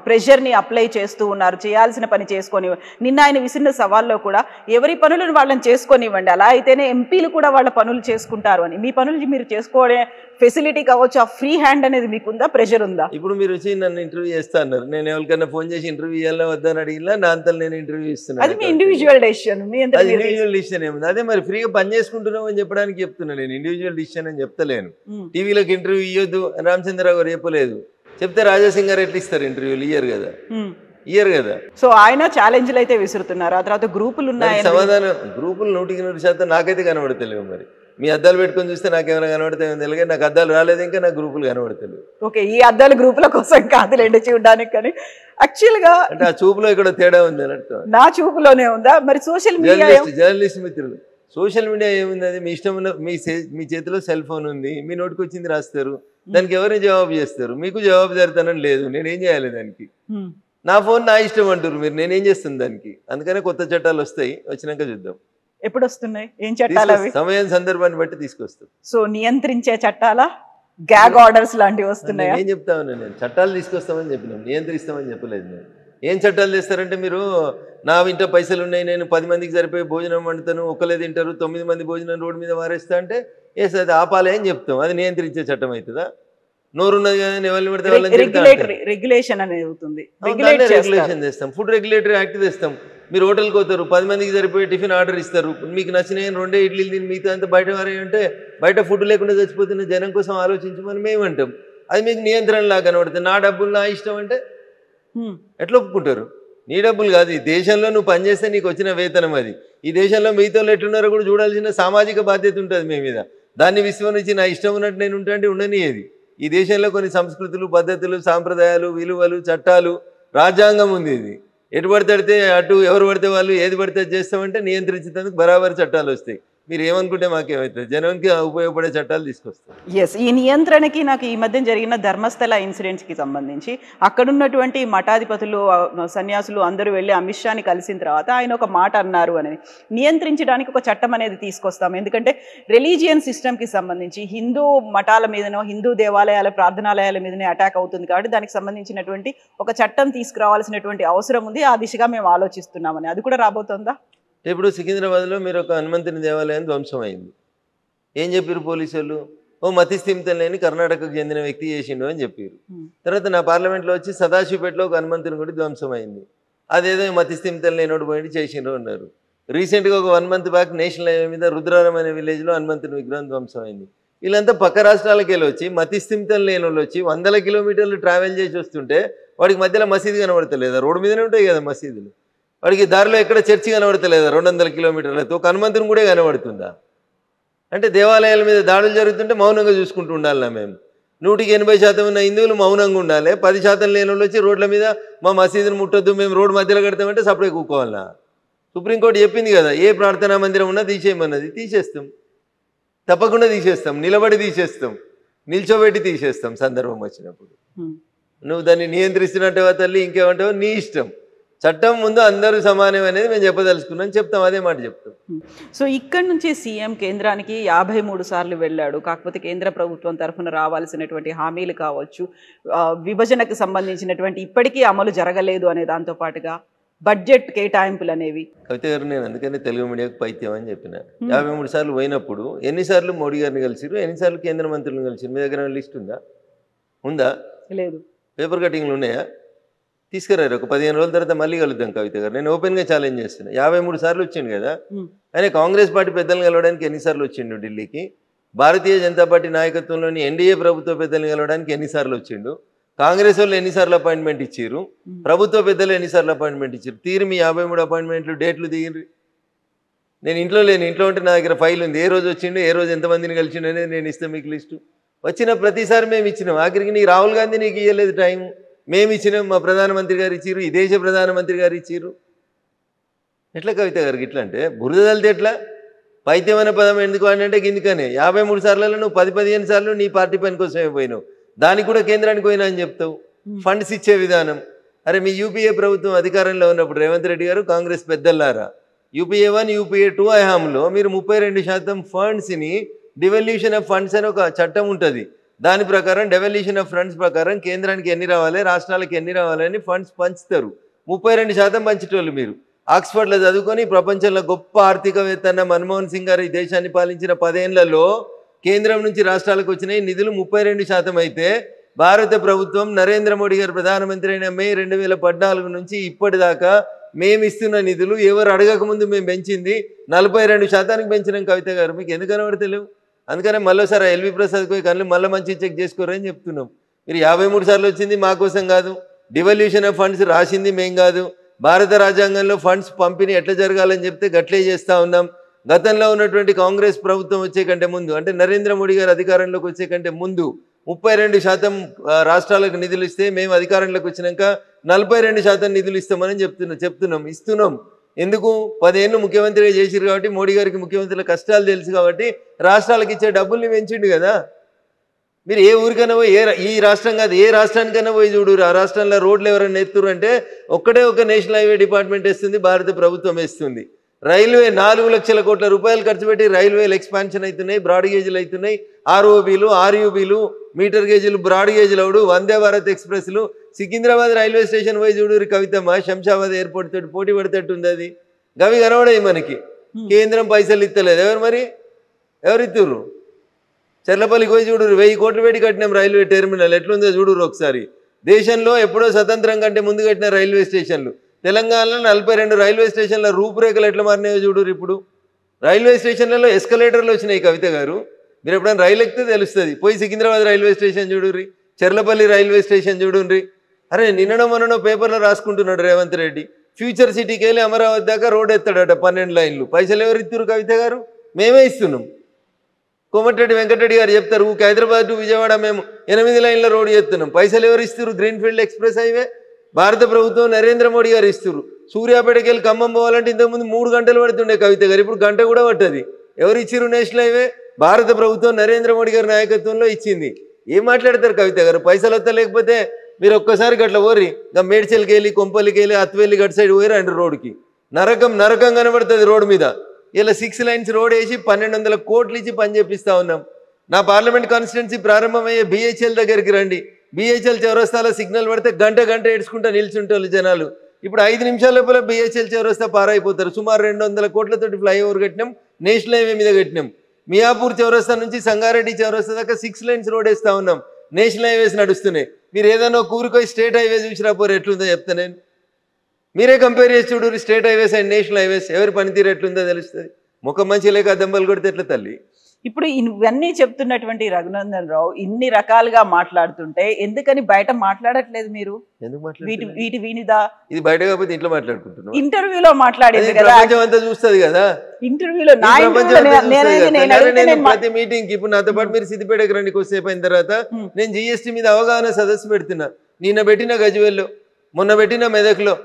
[SPEAKER 2] ప్రెషర్ని అప్లై చేస్తూ ఉన్నారు, చేయాల్సిన పని చేసుకొని. నిన్న ఆయన విసిరిన సవాల్లో కూడా ఎవరి పనులను వాళ్ళని చేసుకొనివ్వండి, అలా అయితేనే ఎంపీలు కూడా వాళ్ళ పనులు చేసుకుంటారు అని. మీ పనులు మీరు చేసుకోవడే ఫెసిలిటీ కావచ్చు, ఆ ఫ్రీ హ్యాండ్ అనేది మీకుందా, ప్రెషర్ ఉందా?
[SPEAKER 3] ఇప్పుడు మీరు వచ్చి నన్ను ఇంటర్వ్యూ చేస్తా అన్నారు, నేను ఎవరికైనా ఫోన్ చేసి ఇంటర్వ్యూ ఇవ్వాలా వద్దని అడిగినా నా అంతా నేను ఇంటర్వ్యూ ఇస్తున్నాను.
[SPEAKER 2] అది మీ ఇండివిజువల్ డెసిషన్.
[SPEAKER 3] ఇండివిజువల్ డిసిషన్ ఏముంది? అదే మరి ఫ్రీగా పని చేసుకుంటున్నాం అని చెప్పడానికి చెప్తున్నా, నేను ఇండివిజువల్ డిసిషన్ అని చెప్తలేను. టీవీలోకి ఇంటర్వ్యూ ఇవ్వద్దు రామచంద్రరావు గారు చెప్పలేదు, చెప్తే రాజా సింగ్ గారు ఎట్లా ఇస్తారు ఇంటర్వ్యూలు? ఇయ్యరు కదా. సో
[SPEAKER 2] ఆయన ఛాలెంజ్లు అయితే విసురుతున్నారు. ఆ తర్వాత గ్రూపులు ఉన్నాయి,
[SPEAKER 3] సమాధానం గ్రూపులు 100% నాకైతే కనబడతలేవు. మరి మీ అద్దాలు పెట్టుకొని చూస్తే నాకేమైనా కనబడతాయి తెలియదు. నాకు అద్దాలు రాలేదు, ఇంకా నాకు గ్రూపులు కనబడతలేవు.
[SPEAKER 2] ఓకే, ఈ అద్దాలు గ్రూపుల కోసం కాదులేండి చూడడానికి, కానీ యాక్చువల్ గా
[SPEAKER 3] అంటే ఆ చూపులో ఇక్కడ తేడా ఉంది అని అర్థం.
[SPEAKER 2] నా చూపులోనే ఉందా? మరి సోషల్ మీడియా,
[SPEAKER 3] జర్నలిస్ట్ మిత్రులు, సోషల్ మీడియా ఏముంది? అది మీ ఇష్టం. మీ చేతిలో సెల్ ఫోన్ ఉంది, మీ నోటికి వచ్చింది రాస్తారు, దానికి ఎవరిని జవాబు చేస్తారు? మీకు జవాబుదారితనం లేదు, నేనేం చేయాలి దానికి? నా ఫోన్ నా ఇష్టం అంటారు మీరు, నేనేం చేస్తాను దానికి? అందుకనే కొత్త చట్టాలు వస్తాయి, వచ్చినాక చూద్దాం.
[SPEAKER 2] ఎప్పుడు వస్తున్నాయి? ఏం చట్టాలు అవి?
[SPEAKER 3] సమయం సందర్భాన్ని బట్టి తీసుకొస్తాం.
[SPEAKER 2] సో నియంత్రించే చట్టాలా, గ్యాగ్ ఆర్డర్స్ లాంటివి వస్తున్నాయి?
[SPEAKER 3] ఏం చెప్తా ఉన్నాను నేను, చట్టాలు తీసుకొస్తామని చెప్పినాం, నియంత్రిస్తామని చెప్పలేదు నేను. ఏం చట్టాలు తెస్తారంటే, మీరు నా ఇంట పైసలు ఉన్నాయి, నేను 10 మందికి సరిపోయి భోజనం వండుతాను, ఒకళ్ళే తింటారు, 9 మంది భోజనం రోడ్డు మీద మారేస్తా అంటే అది ఆపాలే అని చెప్తాం. అది నియంత్రించే చట్టం అవుతుందా? నోరున్నది కదా, ఎవరిని పెడితే
[SPEAKER 2] రెగ్యులేషన్ అనేది అవుతుంది.
[SPEAKER 3] రెగ్యులేషన్ తెస్తాం, ఫుడ్ రెగ్యులేటరీ యాక్ట్ తెస్తాం. మీరు హోటల్కి పోతారు, 10 మందికి సరిపోయే టిఫిన్ ఆర్డర్ ఇస్తారు, మీకు నచ్చినాయి 2 ఇడ్లీలు తిని మిగతా అంతా బయట వారే అంటే బయట ఫుడ్ లేకుండా చచ్చిపోతున్న జనం కోసం ఆలోచించమని మేమంటాం. అది మీకు నియంత్రణలా కనబడుతుంది. నా డబ్బులు నా ఇష్టం అంటే ఎట్లా ఒప్పుకుంటారు? నీ డబ్బులు కాదు, ఈ దేశంలో నువ్వు పనిచేస్తే నీకు వచ్చిన వేతనం అది. ఈ దేశంలో మిగతా ఎట్లున్నారో కూడా చూడాల్సిన సామాజిక బాధ్యత ఉంటుంది మీ మీద. దాన్ని విస్మరించి నా ఇష్టం ఉన్నట్టు నేను ఉంటా అంటే ఉండనియేది. ఈ దేశంలో కొన్ని సంస్కృతులు, పద్ధతులు, సాంప్రదాయాలు, విలువలు, చట్టాలు, రాజ్యాంగం ఉంది. ఇది ఎటు పడితే అటు ఎవరు పడితే వాళ్ళు ఏది పడితే చేస్తామంటే నియంత్రించేందుకు బరాబరి చట్టాలు వస్తాయి. మీరు ఏమనుకుంటే మాకేమవుతుంది? జనానికి ఉపయోగపడే చట్టాలు తీసుకొస్తాం.
[SPEAKER 2] ఎస్, ఈ నియంత్రణకి నాకు ఈ మధ్య జరిగిన ధర్మస్థల ఇన్సిడెంట్స్కి సంబంధించి అక్కడున్నటువంటి మఠాధిపతులు, సన్యాసులు అందరూ వెళ్ళి అమిత్ షాని కలిసిన తర్వాత ఆయన ఒక మాట అన్నారు అనేది, నియంత్రించడానికి ఒక చట్టం అనేది తీసుకొస్తాం. ఎందుకంటే రిలీజియన్ సిస్టమ్కి సంబంధించి హిందూ మఠాల మీదనో హిందూ దేవాలయాల ప్రార్థనాలయాల మీదనే అటాక్ అవుతుంది కాబట్టి దానికి సంబంధించినటువంటి ఒక చట్టం తీసుకురావాల్సినటువంటి అవసరం ఉంది. ఆ దిశగా మేము ఆలోచిస్తున్నామని. అది కూడా రాబోతుందా?
[SPEAKER 3] ఇప్పుడు సికింద్రాబాద్లో మీరు ఒక హనుమంతుని దేవాలయం ధ్వంసం అయింది. ఏం చెప్పారు పోలీసు వాళ్ళు? ఓ మతిస్థిమితం లేని కర్ణాటకకు చెందిన వ్యక్తి చేసిండు అని చెప్పారు. తర్వాత నా పార్లమెంట్లో వచ్చి సదాశివపేటలో ఒక హనుమంతుని గుడి ధ్వంసం అయింది. అదేదో మతిస్థిమితం లేనోడు పోయి చేసిండ్రు అన్నారు. రీసెంట్గా ఒక 1 మంత్ బ్యాక్ నేషనల్ హైవే మీద రుద్రారం అనే విలేజ్లో హనుమంతుని విగ్రహం ధ్వంసం అయింది. వీళ్ళంతా పక్క రాష్ట్రాలకు వెళ్ళి వచ్చి మతిస్థిమితం లేని వాళ్ళు వచ్చి 100 కిలోమీటర్లు ట్రావెల్ చేసి వస్తుంటే వాడికి మధ్యలో మసీదు కనబడతలేదా? రోడ్డు మీదనే ఉంటాయి కదా మసీదులు. వాడికి దారిలో ఎక్కడ చర్చి కనబడతలేదా? 200 కిలోమీటర్లతో ఒక హనుమంతుని కూడా కనబడుతుందా? అంటే దేవాలయాల మీద దాడులు జరుగుతుంటే మౌనంగా చూసుకుంటూ ఉండాలన్నా మేము? 100% ఉన్న హిందువులు మౌనంగా ఉండాలి, 10% లేని వాళ్ళు వచ్చి రోడ్ల మీద మా మసీదుని ముట్టొద్దు, మేము రోడ్డు మధ్యలో కడతామంటే సపరేట్ కూకోవాలన్నా? సుప్రీంకోర్టు చెప్పింది కదా, ఏ ప్రార్థనా మందిరం ఉన్నా తీసేయమన్నది. తీసేస్తాం, తప్పకుండా తీసేస్తాం, నిలబడి తీసేస్తాం, నిల్చోబెట్టి తీసేస్తాం సందర్భం వచ్చినప్పుడు. నువ్వు దాన్ని నియంత్రిస్తున్నట్టేవా తల్లి, ఇంకేమంటావో నీ ఇష్టం. చట్టం ముందు అందరూ సమానం అనేది మేము చెప్పదలుచుకున్నాం, చెప్తాం, అదే మాట చెప్తాం.
[SPEAKER 2] సో ఇక్కడ నుంచి సీఎం కేంద్రానికి 53 సార్లు వెళ్ళాడు. కాకపోతే కేంద్ర ప్రభుత్వం తరఫున రావాల్సినటువంటి హామీలు కావచ్చు, విభజనకు సంబంధించినటువంటి ఇప్పటికీ అమలు జరగలేదు అనే దాంతో పాటుగా బడ్జెట్ కేటాయింపులు అనేవి.
[SPEAKER 3] కవిత గారు, నేను అందుకని తెలుగు మీడియాకు పైత్యం అని చెప్పిన. 53 సార్లు పోయినప్పుడు ఎన్నిసార్లు మోడీ గారిని కలిసిరు, ఎన్నిసార్లు కేంద్ర మంత్రులను కలిసిరు? మీ దగ్గర లిస్ట్ ఉందా?
[SPEAKER 2] లేదు.
[SPEAKER 3] పేపర్ కటింగ్లు ఉన్నాయా? తీసుకురారు. ఒక 15 రోజుల తర్వాత మళ్ళీ కలుద్దాం కవిత గారు. నేను ఓపెన్గా ఛాలెంజ్ చేస్తున్నా. 53 సార్లు వచ్చిండు కదా ఆయన. కాంగ్రెస్ పార్టీ పెద్దలను కలవడానికి ఎన్నిసార్లు వచ్చిండు ఢిల్లీకి? భారతీయ జనతా పార్టీ నాయకత్వంలోని ఎన్డీఏ ప్రభుత్వ పెద్దలను కలవడానికి ఎన్నిసార్లు వచ్చిండు? కాంగ్రెస్ వాళ్ళు ఎన్నిసార్లు అపాయింట్మెంట్ ఇచ్చారు? ప్రభుత్వ పెద్దలు ఎన్నిసార్లు అపాయింట్మెంట్ ఇచ్చారు? తీరు మీ 53 అపాయింట్మెంట్లు డేట్లు దిగిరి. నేను ఇంట్లో లేని, ఇంట్లో ఉంటే నా దగ్గర ఫైల్ ఉంది. ఏ రోజు వచ్చిండు, ఏ రోజు ఎంతమందిని కలిసిండు అనేది నేను ఇస్తాను మీకు లిస్టు. వచ్చిన ప్రతిసారి మేము ఇచ్చినాం. ఆఖరికి నీకు రాహుల్ గాంధీ నీకు ఇవ్వలేదు టైం, మేము ఇచ్చినాం. మా ప్రధానమంత్రి గారు ఇచ్చిర్రు, ఈ దేశ ప్రధానమంత్రి గారు ఇచ్చిర్రు. ఎట్లా కవిత గారికి ఇట్లా అంటే బురద తల్లితే ఎట్లా? పైత్యం అనే పదం ఎందుకు అంటే గిందుకనే 53 సార్లలో నువ్వు 10-15 సార్లు నీ పార్టీ పని కోసమే పోయినావు. దానికి కూడా కేంద్రానికి పోయినా అని చెప్తావు. ఫండ్స్ ఇచ్చే విధానం, అరే మీ యూపీఏ ప్రభుత్వం అధికారంలో ఉన్నప్పుడు రేవంత్ రెడ్డి గారు కాంగ్రెస్ పెద్దలారా, యూపీఏ 1 యూపీఏ 2 హయాంలో మీరు 32% ఫండ్స్ని డివల్యూషన్ ఆఫ్ ఫండ్స్ అని ఒక చట్టం ఉంటుంది. దాని ప్రకారం డెవల్యూషన్ ఆఫ్ ఫండ్స్ ప్రకారం కేంద్రానికి ఎన్ని రావాలి, రాష్ట్రాలకు ఎన్ని రావాలని ఫండ్స్ పంచుతారు. 32% పంచేటోళ్ళు మీరు. ఆక్స్ఫర్డ్లో చదువుకొని ప్రపంచంలో గొప్ప ఆర్థికవేత్త అన్న మన్మోహన్ సింగ్ గారు ఈ దేశాన్ని పాలించిన 10 ఏళ్లలో కేంద్రం నుంచి రాష్ట్రాలకు వచ్చిన నిధులు 32% అయితే, భారత ప్రభుత్వం నరేంద్ర మోడీ గారు ప్రధానమంత్రి అయిన మే 2014 నుంచి ఇప్పటిదాకా మేము ఇస్తున్న నిధులు ఎవరు అడగకముందు మేము పెంచింది 42% పెంచినాం. కవిత గారు మీకు ఎందుకు కనబడతలేవు? అందుకనే మళ్ళీసారి ఎల్వి ప్రసాద్ పోయి కళ్ళు మళ్ళీ మంచి చెక్ చేసుకోరని చెప్తున్నాం. మీరు 53 సార్లు వచ్చింది మా కోసం కాదు, డివల్యూషన్ ఆఫ్ ఫండ్స్ రాసింది మేం కాదు, భారత రాజ్యాంగంలో ఫండ్స్ పంపిణీ ఎట్లా జరగాలని చెప్తే గట్లే చేస్తూ ఉన్నాం. గతంలో ఉన్నటువంటి కాంగ్రెస్ ప్రభుత్వం వచ్చే కంటే ముందు, అంటే నరేంద్ర మోడీ గారు అధికారంలోకి వచ్చే కంటే ముందు 32% రాష్ట్రాలకు నిధులు ఇస్తే, మేము అధికారంలోకి వచ్చినాక 42% నిధులు ఇస్తామని ఇస్తున్నాం. ఎందుకు? 10 ఏళ్ళు ముఖ్యమంత్రిగా చేసిరు కాబట్టి, మోడీ గారికి ముఖ్యమంత్రుల కష్టాలు తెలుసు కాబట్టి రాష్ట్రాలకు ఇచ్చే డబ్బుల్ని పెంచిండు కదా. మీరు ఏ ఊరికైనా పోయి, ఈ రాష్ట్రం కాదు ఏ రాష్ట్రానికైనా పోయి చూడు, ఆ రాష్ట్రంలో రోడ్లు ఎవరైనా ఎత్తురు అంటే ఒక్కటే ఒక నేషనల్ హైవే డిపార్ట్మెంట్ వేస్తుంది, భారత ప్రభుత్వం వేస్తుంది. రైల్వే 4 లక్షల కోట్ల రూపాయలు ఖర్చు పెట్టి రైల్వేలు ఎక్స్పాన్షన్ అవుతున్నాయి, బ్రాడ్ గేజ్లు అవుతున్నాయి, ఆర్ఓబీలు, ఆర్యూబీలు, metre గేజీలు, broad గేజ్లు అవుడు, Vande Bharat ఎక్స్ప్రెస్లు. Secunderabad railway station పోయి చూడు కవితమ్మ, శంషాబాద్ ఎయిర్పోర్ట్ తోటి పోటీ పడేటట్టుంది. అది గవి కనబడాయి మనకి. కేంద్రం పైసలు ఇస్తలేదు. ఎవరు ఇస్తుర్రు? చెర్లపల్లికి పోయి చూడు, 1000 కోట్లు పెట్టి కట్టినాం రైల్వే టెర్మినల్, ఎట్లుందో చూడురు ఒకసారి. దేశంలో ఎప్పుడో స్వతంత్రం కంటే ముందు కట్టిన రైల్వే స్టేషన్లు, తెలంగాణలో 42 రైల్వే స్టేషన్ల రూపురేఖలు ఎట్లా మారినాయో చూడుర్రి. ఇప్పుడు రైల్వే స్టేషన్లలో ఎస్కలేటర్లు వచ్చినాయి కవిత గారు. మీరు ఎప్పుడైనా రైలు ఎక్కితే తెలుస్తుంది. పోయి సికింద్రాబాద్ రైల్వే స్టేషన్ చూడుర్రి, చెర్లపల్లి రైల్వే స్టేషన్ చూడుర్రి. అరే నిన్ననో మొన్ననో పేపర్లో రాసుకుంటున్నాడు రేవంత్ రెడ్డి, ఫ్యూచర్ సిటీకి వెళ్ళి అమరావతి దాకా రోడ్ ఎత్తాడట 12 లైన్లు. పైసలు ఎవరు ఇస్తున్నారు కవిత గారు? మేమే ఇస్తున్నాం. కోమటిరెడ్డి వెంకటరెడ్డి గారు చెప్తారు, హైదరాబాద్ టు విజయవాడ మేము 8 లైన్ల రోడ్ చేస్తున్నాం. పైసలు ఎవరు ఇస్తారు? గ్రీన్ఫీల్డ్ ఎక్స్ప్రెస్ హైవే భారత ప్రభుత్వం నరేంద్ర మోడీ గారు ఇస్తారు. సూర్యాపేటకి వెళ్ళి ఖమ్మం పోవాలంటే ఇంతకుముందు 3 గంటలు పడుతుండే కవిత గారు, ఇప్పుడు గంట కూడా పట్టది. ఎవరు ఇచ్చిరు నేషనల్ హైవే? భారత ప్రభుత్వం నరేంద్ర మోడీ గారి నాయకత్వంలో ఇచ్చింది. ఏం మాట్లాడతారు కవిత గారు? పైసలు వస్తా లేకపోతే మీరు ఒక్కసారి గట్ల ఓరి మేడ్చల్కి వెళ్ళి, కొంపల్లికి వెళ్ళి, అత్వెల్లి గట్ సైడ్ పోయి రండి రోడ్డుకి. నరకం నరకం కనబడుతుంది రోడ్డు మీద. ఇలా 6 లైన్స్ రోడ్ వేసి 1200 కోట్లు ఇచ్చి పని చేపిస్తా ఉన్నాం. నా పార్లమెంట్ కాన్స్టిట్యున్సీ ప్రారంభమయ్యే బిహెచ్ఎల్ దగ్గరికి రండి. బిహెచ్ఎల్ చౌరస్తాలో సిగ్నల్ పడితే గంట ఏడ్చుకుంటా నిల్చుంటారు జనాలు. ఇప్పుడు 5 నిమిషాల లోపల బిహెచ్ఎల్ చౌరస్తా పారైపోతారు. సుమారు 200 కోట్లతోటి ఫ్లైఓవర్ కట్టినాం, నేషనల్ హైవే మీద కట్టినాం. మియాపూర్ చౌరస్తా నుంచి సంగారెడ్డి చౌరస్తా దాకా 6 లైన్స్ రోడ్ వేస్తా ఉన్నాం. నేషనల్ హైవేస్ నడుస్తున్నాయి. మీరు ఏదైనా కూరుకోయి స్టేట్ హైవే చూసి రాపోరు ఎట్లుందో చెప్తా నేను. మీరే కంపేర్ చేసి చూడు state highways and national highways, ఎవరి పనితీరు ఎట్లుందో తెలుస్తుంది. ముఖం మంచి లేక దెబ్బలు కొడితే ఎట్లా తల్లి?
[SPEAKER 2] ఇప్పుడు ఇవన్నీ చెప్తున్నటువంటి రఘునందన్ రావు ఇన్ని రకాలుగా మాట్లాడుతుంటే ఎందుకని బయట మాట్లాడట్లేదు మీరు? వీటి వినిదా?
[SPEAKER 3] ఇది బయట కాకపోతే ఇంట్లో మాట్లాడుకుంటున్నాం.
[SPEAKER 2] ఇంటర్వ్యూలో మాట్లాడేది కదా,
[SPEAKER 3] ప్రపంచం అంతా చూస్తుంది కదా.
[SPEAKER 2] ఇంటర్వ్యూలో
[SPEAKER 3] ప్రతి మీటింగ్ ఇప్పుడు నాతో పాటు మీరు సిద్దిపేటకి రండి. కొద్దిసేపు అయిన తర్వాత నేను జిఎస్టీ మీద అవగాహన సదస్సు పెడుతున్నా. నిన్న పెట్టిన గజ్వేల్లో, మొన్న పెట్టిన మెదక్లో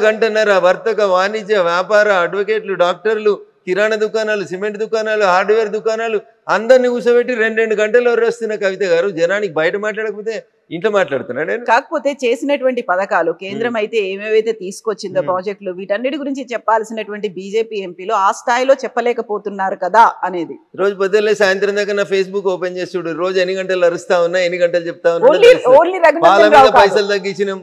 [SPEAKER 3] గంటన్నర వర్తక, వాణిజ్య, వ్యాపార, అడ్వకేట్లు, డాక్టర్లు, కిరాణా దుకాణాలు, సిమెంట్ దుకాణాలు, హార్డ్వేర్ దుకాణాలు అందరినీ కూర్చోబెట్టి 2 గంటలు వస్తున్న కవిత గారు. జనానికి బయట మాట్లాడకపోతే ఇంట్లో మాట్లాడుతున్నాడు.
[SPEAKER 2] కాకపోతే చేసినటువంటి పథకాలు కేంద్రం అయితే ఏమేవైతే తీసుకొచ్చిందో ప్రాజెక్టులు, వీటన్నిటి గురించి చెప్పాల్సినటువంటి బీజేపీ ఎంపీలు ఆ స్థాయిలో చెప్పలేకపోతున్నారు కదా అనేది.
[SPEAKER 3] రోజు పొద్దున్నే సాయంత్రం దాకా నా ఫేస్బుక్ ఓపెన్ చేసి చూడు. రోజు ఎన్ని గంటలు అరుస్తా ఉన్నా, ఎన్ని గంటలు చెప్తా ఉన్నా. పాల మీద పైసలు తగ్గించినాం,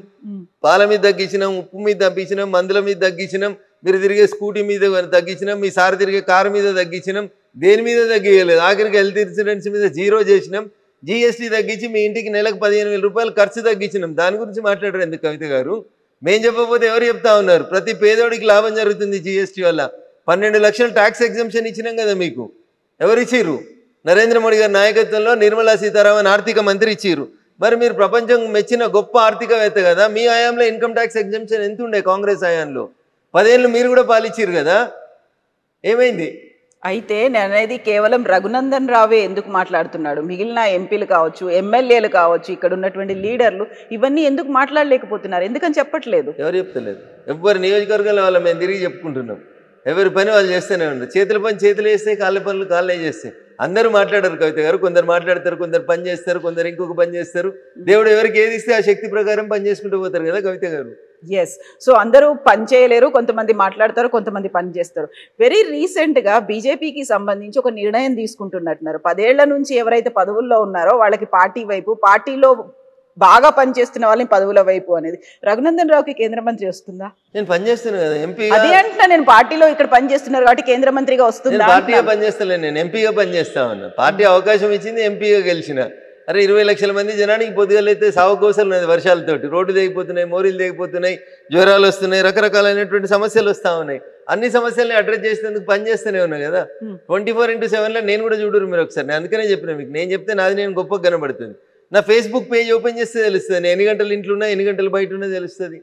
[SPEAKER 3] పాల మీద తగ్గించినాం, ఉప్పు మీద తగ్గించినాం, మందుల మీద తగ్గించినాం, మీరు తిరిగే స్కూటీ మీద తగ్గించినాం, మీ సార్ తిరిగే కారు మీద తగ్గించినాం, దేని మీద తగ్గియలేదు. ఆఖరికి హెల్త్ ఇన్సూరెన్స్ మీద 0 చేసినాం, జిఎస్టీ తగ్గించి మీ ఇంటికి నెలకు 15,000 రూపాయలు ఖర్చు తగ్గించినాం. దాని గురించి మాట్లాడారు ఎందుకు కవిత గారు? మేం చెప్పకపోతే ఎవరు చెప్తా ఉన్నారు? ప్రతి పేదోడికి లాభం జరుగుతుంది జిఎస్టీ వల్ల. 12 లక్షల ట్యాక్స్ ఎగ్జంప్షన్ ఇచ్చినాం కదా మీకు. ఎవరు ఇచ్చిర్రు? నరేంద్ర మోడీ గారి నాయకత్వంలో నిర్మలా సీతారామన్ ఆర్థిక మంత్రి ఇచ్చిర్రు. మరి మీరు ప్రపంచం మెచ్చిన గొప్ప ఆర్థికవేత్త కదా. మీ హయాంలో ఇన్కమ్ ట్యాక్స్ ఎగ్జంప్షన్ ఎంత ఉండే? కాంగ్రెస్ హయాంలో 10 ఏళ్ళు మీరు కూడా పాలిచ్చిర్రు కదా. ఏమైంది?
[SPEAKER 2] అయితే నేను అనేది కేవలం రఘునందన్ రావే ఎందుకు మాట్లాడుతున్నాడు? మిగిలిన ఎంపీలు కావచ్చు, ఎమ్మెల్యేలు కావచ్చు, ఇక్కడ ఉన్నటువంటి లీడర్లు ఇవన్నీ ఎందుకు మాట్లాడలేకపోతున్నారు? ఎందుకని చెప్పట్లేదు?
[SPEAKER 3] ఎవరు చెప్తలేదు. ఎవరి నియోజకవర్గాల వాళ్ళ మేము తిరిగి చెప్పుకుంటున్నాం. ఎవరి పని వాళ్ళు చేస్తూనే ఉన్నారు. చేతుల పని చేతులు వేస్తే, కాళ్ళ పనులు కాళ్ళే చేస్తాయి. అందరూ మాట్లాడారు కవిత గారు. కొందరు మాట్లాడతారు, కొందరు పని చేస్తారు, కొందరు ఇంకొక పని చేస్తారు. దేవుడు ఎవరికి ఏది ఇస్తే ఆ శక్తి ప్రకారం పని చేసుకుంటూ పోతారు కదా కవిత గారు.
[SPEAKER 2] ఎస్. సో అందరూ పని చేయలేరు, కొంతమంది మాట్లాడతారు, కొంతమంది పని చేస్తారు. వెరీ రీసెంట్గా బీజేపీకి సంబంధించి ఒక నిర్ణయం తీసుకుంటున్నట్టున్నారు. 10 ఏళ్ల నుంచి ఎవరైతే పదవుల్లో ఉన్నారో వాళ్ళకి పార్టీ వైపు, పార్టీలో బాగా పనిచేస్తున్న వాళ్ళని పదవుల వైపు అనేది. రఘునందన్ రావుకి కేంద్ర మంత్రి వస్తుందా?
[SPEAKER 3] నేను పనిచేస్తున్నాను కదా ఎంపీ.
[SPEAKER 2] అదే అంటున్నా నేను, పార్టీలో ఇక్కడ పనిచేస్తున్నారు కాబట్టి కేంద్ర మంత్రిగా వస్తుందా?
[SPEAKER 3] పార్టీగా పనిచేస్తలేను, నేను ఎంపీగా పనిచేస్తా ఉన్నా. పార్టీ అవకాశం ఇచ్చింది, ఎంపీగా గెలిచిన. అరే 20 లక్షల మంది జనానికి పొద్దుగలైతే సావుకోసలు ఉన్నది. వర్షాలతోటి రోడ్లు తెగిపోతున్నాయి, మోరీలు తెగిపోతున్నాయి, జ్వరాలు వస్తున్నాయి, రకరకాలైనటువంటి సమస్యలు వస్తూ ఉన్నాయి. అన్ని సమస్యల్ని అడ్రస్ చేసేందుకు పనిచేస్తూనే ఉన్నా కదా. 24/7లో నేను కూడా చూడరు మీరు ఒకసారి. నేను అందుకనే చెప్పిన మీకు, నేను చెప్తే నాది నేను గొప్పగా కనబడుతుంది. నా ఫేస్బుక్ పేజ్ ఓపెన్ చేస్తే తెలుస్తుంది. నేను ఎన్ని గంటలు ఇంట్లో ఉన్నా, ఎన్ని గంటలు బయట ఉన్నా తెలుస్తుంది.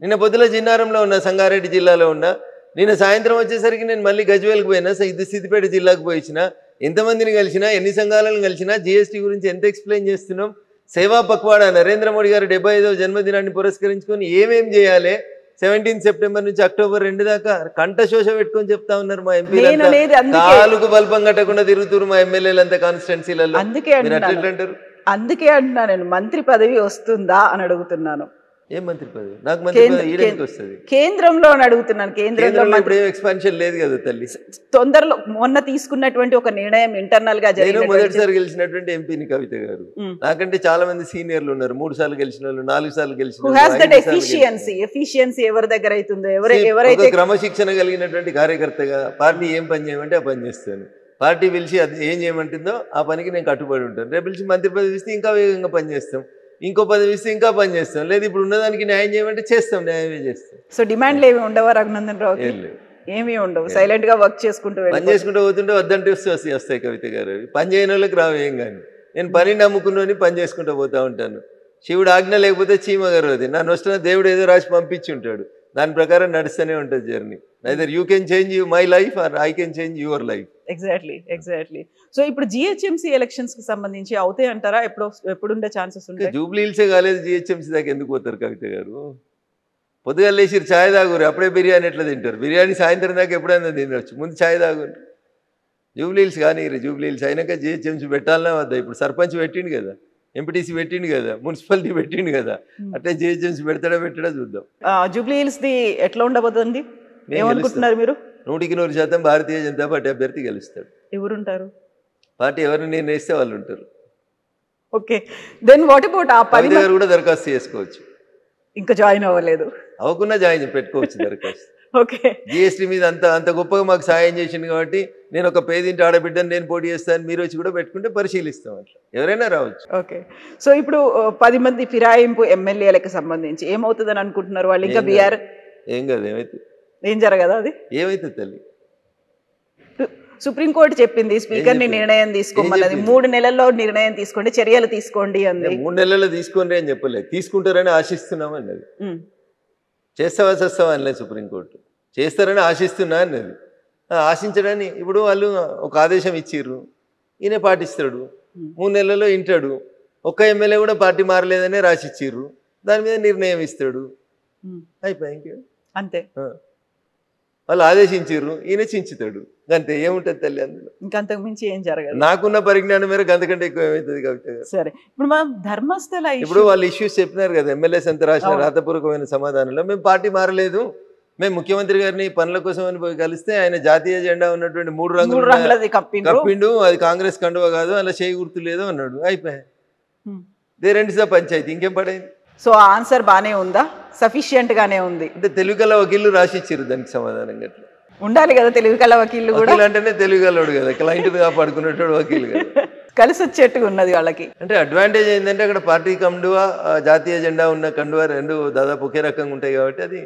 [SPEAKER 3] నిన్న పొద్దుల జిన్నారంలో ఉన్నా, సంగారెడ్డి జిల్లాలో ఉన్నా. నిన్న సాయంత్రం వచ్చేసరికి నేను మళ్ళీ గజ్వేల్కి పోయినా, సిద్దిపేట జిల్లాకు పోయిన. ఎంతమందిని కలిసినా, ఎన్ని సంఘాలను కలిసినా, జిఎస్టీ గురించి ఎంత ఎక్స్ప్లెయిన్ చేస్తున్నాం. సేవా పక్వాడా నరేంద్ర మోడీ గారు 75వ జన్మదినాన్ని పురస్కరించుకొని ఏమేం చేయాలి, 17 సెప్టెంబర్ నుంచి అక్టోబర్ 2 దాకా కంఠశోష పెట్టుకొని చెప్తా ఉన్నారు మా ఎంపీలు. కాలుకు బల్పం కట్టకుండా తిరుగుతున్నారు మా ఎమ్మెల్యేలంతా కాన్స్టిట్యున్సీలలో.
[SPEAKER 2] అందుకే అంటున్నా నేను, మంత్రి పదవి వస్తుందా అని అడుగుతున్నాను.
[SPEAKER 3] ఏం మంత్రి పదవి? నాకు మంత్రి పదవి వస్తుంది
[SPEAKER 2] కేంద్రంలో అని అడుగుతున్నాను. కేంద్రంలో
[SPEAKER 3] ఇప్పుడు ఏం ఎక్స్పాన్షన్ లేదు కదా తల్లి.
[SPEAKER 2] తొందరలో మొన్న తీసుకున్నటువంటి ఒక నిర్ణయం ఇంటర్నల్ గా జరిగింది.
[SPEAKER 3] మొదటిసారి గెలిచినటువంటి ఎంపీని కవిత గారు. నాకంటే చాలా మంది సీనియర్లు ఉన్నారు, 3 సార్లు గెలిచిన వాళ్ళు, 4 సార్లు గెలిచిన.
[SPEAKER 2] ఎఫిషియన్సీ ఎవరి దగ్గర అవుతుందో, ఎవరైతే
[SPEAKER 3] క్రమశిక్షణ కలిగినటువంటి కార్యకర్తగా పార్టీ ఏం పని చేయమంటే ఆ పని చేస్తాను. పార్టీ పిలిచి అది ఏం చేయమంటుందో ఆ పనికి నేను కట్టుబడి ఉంటాను. రేపు పిలిచి మంత్రి పదవి ఇస్తే ఇంకా వేగంగా పనిచేస్తాం. ఇంకో పదవి ఇస్తే ఇంకా పని చేస్తాం, లేదు ఇప్పుడు ఉన్నదానికి న్యాయం చేయమంటే చేస్తాం, న్యాయమే చేస్తాం.
[SPEAKER 2] సో డిమాండ్లు ఏమి ఉండవా రఘునందన్ రావు?
[SPEAKER 3] ఏం లేవు,
[SPEAKER 2] ఏమీ ఉండవు, సైలెంట్ గా వర్క్ చేసుకుంటూ
[SPEAKER 3] పని చేసుకుంటూ పోతుంటే వద్దంటే వస్తాయి కవిత గారు. పని చేయని వాళ్ళకి రావు ఏం కానీ. నేను పని నమ్ముకున్నాని పని చేసుకుంటూ పోతూ ఉంటాను. శివుడు ఆజ్ఞ లేకపోతే చీమ గారు అది నన్ను వస్తున్న దేవుడు ఏదో రాసి పంపించి ఉంటాడు, దాని ప్రకారం నడుస్తూనే ఉంటుంది journey. Either you can change my life or I can change your life.
[SPEAKER 2] Exactly. So ఇప్పుడు జిహెచ్ఎంసీ ఎలక్షన్స్ కి సంబంధించి అవుతాయి అంటారా? ఎప్పుడుండే ఛాన్సెస్ ఉంటాయి?
[SPEAKER 3] జూబ్లీ హిల్సే కాలేదు, జిహెచ్ఎంసీ దాకా ఎందుకు పోతారు కవిత గారు? పొద్దుగా లేచిరు ఛాయ్ తాగురు, అప్పుడే బిర్యానీ ఎట్లా తింటారు? బిర్యానీ సాయంత్రం దాకా ఎప్పుడైనా తినవచ్చు, ముందు ఛాయ్ తాగురు. జూబ్లీ హిల్స్ కానీ జూబ్లీ హిల్స్ అయినాక జిహెచ్ఎంసీ పెట్టాలన్నా వద్దా? ఇప్పుడు సర్పంచ్ పెట్టిండు కదా, ఎంపీటీసీ పెట్టిండు కదా, మున్సిపాలిటీ పెట్టిండు కదా, అట్లే జిహెచ్ఎంసీ పెట్టడా చూద్దాం.
[SPEAKER 2] జూబ్లీ హిల్స్ ది ఎట్లా ఉండబోతుంది ఏమనుకుంటున్నారు మీరు?
[SPEAKER 3] 100% భారతీయ జనతా పార్టీ అభ్యర్థి గెలుస్తాడు.
[SPEAKER 2] ఎవరుంటారు?
[SPEAKER 3] పార్టీ ఎవరిని నిర్ణయిస్తే వాళ్ళు ఉంటారు.
[SPEAKER 2] ఓకే, దెన్ వాట్ అబౌట్ ఆ 10
[SPEAKER 3] గారు కూడా దరఖాస్తు చేసుకోవచ్చు,
[SPEAKER 2] ఇంకా జాయిన్ అవ్వలేదు.
[SPEAKER 3] అవ్వకుండా జాయిన్ పెట్టుకోవచ్చు దరఖాస్తు.
[SPEAKER 2] ఓకే,
[SPEAKER 3] జిఎస్టీ మీద అంత గొప్పగా మాకు సాయం చేసింది కాబట్టి నేను ఒక పేదింటి ఆడబిడ్డను నేను పోటీ చేస్తాను, మీరు వచ్చి కూడా పెట్టుకుంటే పరిశీలిస్తాం, అట్లా ఎవరైనా రావచ్చు.
[SPEAKER 2] ఓకే, సో ఇప్పుడు 10 మంది ఫిరాయింపు ఎమ్మెల్యేలకు సంబంధించి ఏమవుతుందని అనుకుంటున్నారు వాళ్ళు? ఇంకా బీఆర్
[SPEAKER 3] ఏం కాదు,
[SPEAKER 2] ఏం జరగదా? అది
[SPEAKER 3] ఏమైతే తల్లి,
[SPEAKER 2] సుప్రీంకోర్టు చెప్పింది స్పీకర్ని నిర్ణయం తీసుకోమన్నది. 3 నెలల్లో నిర్ణయం తీసుకోండి, చర్యలు తీసుకోండి అంది.
[SPEAKER 3] 3 నెలల్లో తీసుకోండి అని చెప్పలేదు, తీసుకుంటారని ఆశిస్తున్నాం అన్నది. చేస్తావా చేస్తావా అనలేదు సుప్రీంకోర్టు, చేస్తారని ఆశిస్తున్నా అన్నది. ఆశించడాన్ని ఇప్పుడు వాళ్ళు ఒక ఆదేశం ఇచ్చిర్రు, ఈయన పాటిస్తాడు, 3 నెలల్లో వింటాడు. ఒక్క ఎమ్మెల్యే కూడా పార్టీ మారలేదనే రాసిచ్చిర్రు, దాని మీద నిర్ణయం ఇస్తాడు, అయిపోయి ఇంకే
[SPEAKER 2] అంతే.
[SPEAKER 3] వాళ్ళు ఆదేశించిర్రు, ఈయన చించుతాడు, అంతే. ఏముంటుంది తల్లి అందులో?
[SPEAKER 2] ఇంకంతకు మించి ఏం జరగదు.
[SPEAKER 3] నాకున్న పరిజ్ఞానం మేరకు అంతకంటే ఎక్కువ ఏమవుతుంది కవిత గారు?
[SPEAKER 2] సరే, ఇప్పుడు మనం ధర్మస్థల
[SPEAKER 3] ఇప్పుడు వాళ్ళు ఇష్యూస్ చెప్పినారు కదా, ఎమ్మెల్యేస్ అంత రాసిన రాతపూర్వకమైన సమాధానంలో మేము పార్టీ మారలేదు, మేము ముఖ్యమంత్రి గారిని పనుల కోసం అని పోయి కలిస్తే ఆయన జాతీయ జెండా ఉన్నటువంటి 3 రంగులది కప్పిండు, అది కాంగ్రెస్ కండువా కాదు, అలా చేయి గుర్తు లేదు అన్నాడు, అయిపోయాయి. దేరెంటిసా పంచాయతీ, ఇంకేం పడైంది?
[SPEAKER 2] సో ఆన్సర్ బానే ఉందా? సఫిషియంట్ గానే ఉంది
[SPEAKER 3] అంటే తెలుగు కల వకీళ్ళు రాసిచ్చారు దానికి సమాధానం. గట్లా
[SPEAKER 2] ఉండాలి కదా తెలుగు కల వకీళ్ళు కూడా.
[SPEAKER 3] అంటేనే తెలుగు కలవాడు కదా, క్లయింట్ కాపాడుకునేటోడు వకీలు కదా,
[SPEAKER 2] కలిసి వచ్చేట్టుగా ఉన్నది వాళ్ళకి.
[SPEAKER 3] అంటే అడ్వాంటేజ్ ఏంటంటే అక్కడ పార్టీ కండువా జాతీయ జెండా ఉన్న కండువా రెండు దాదాపు ఒకే రకంగా ఉంటాయి కాబట్టి అది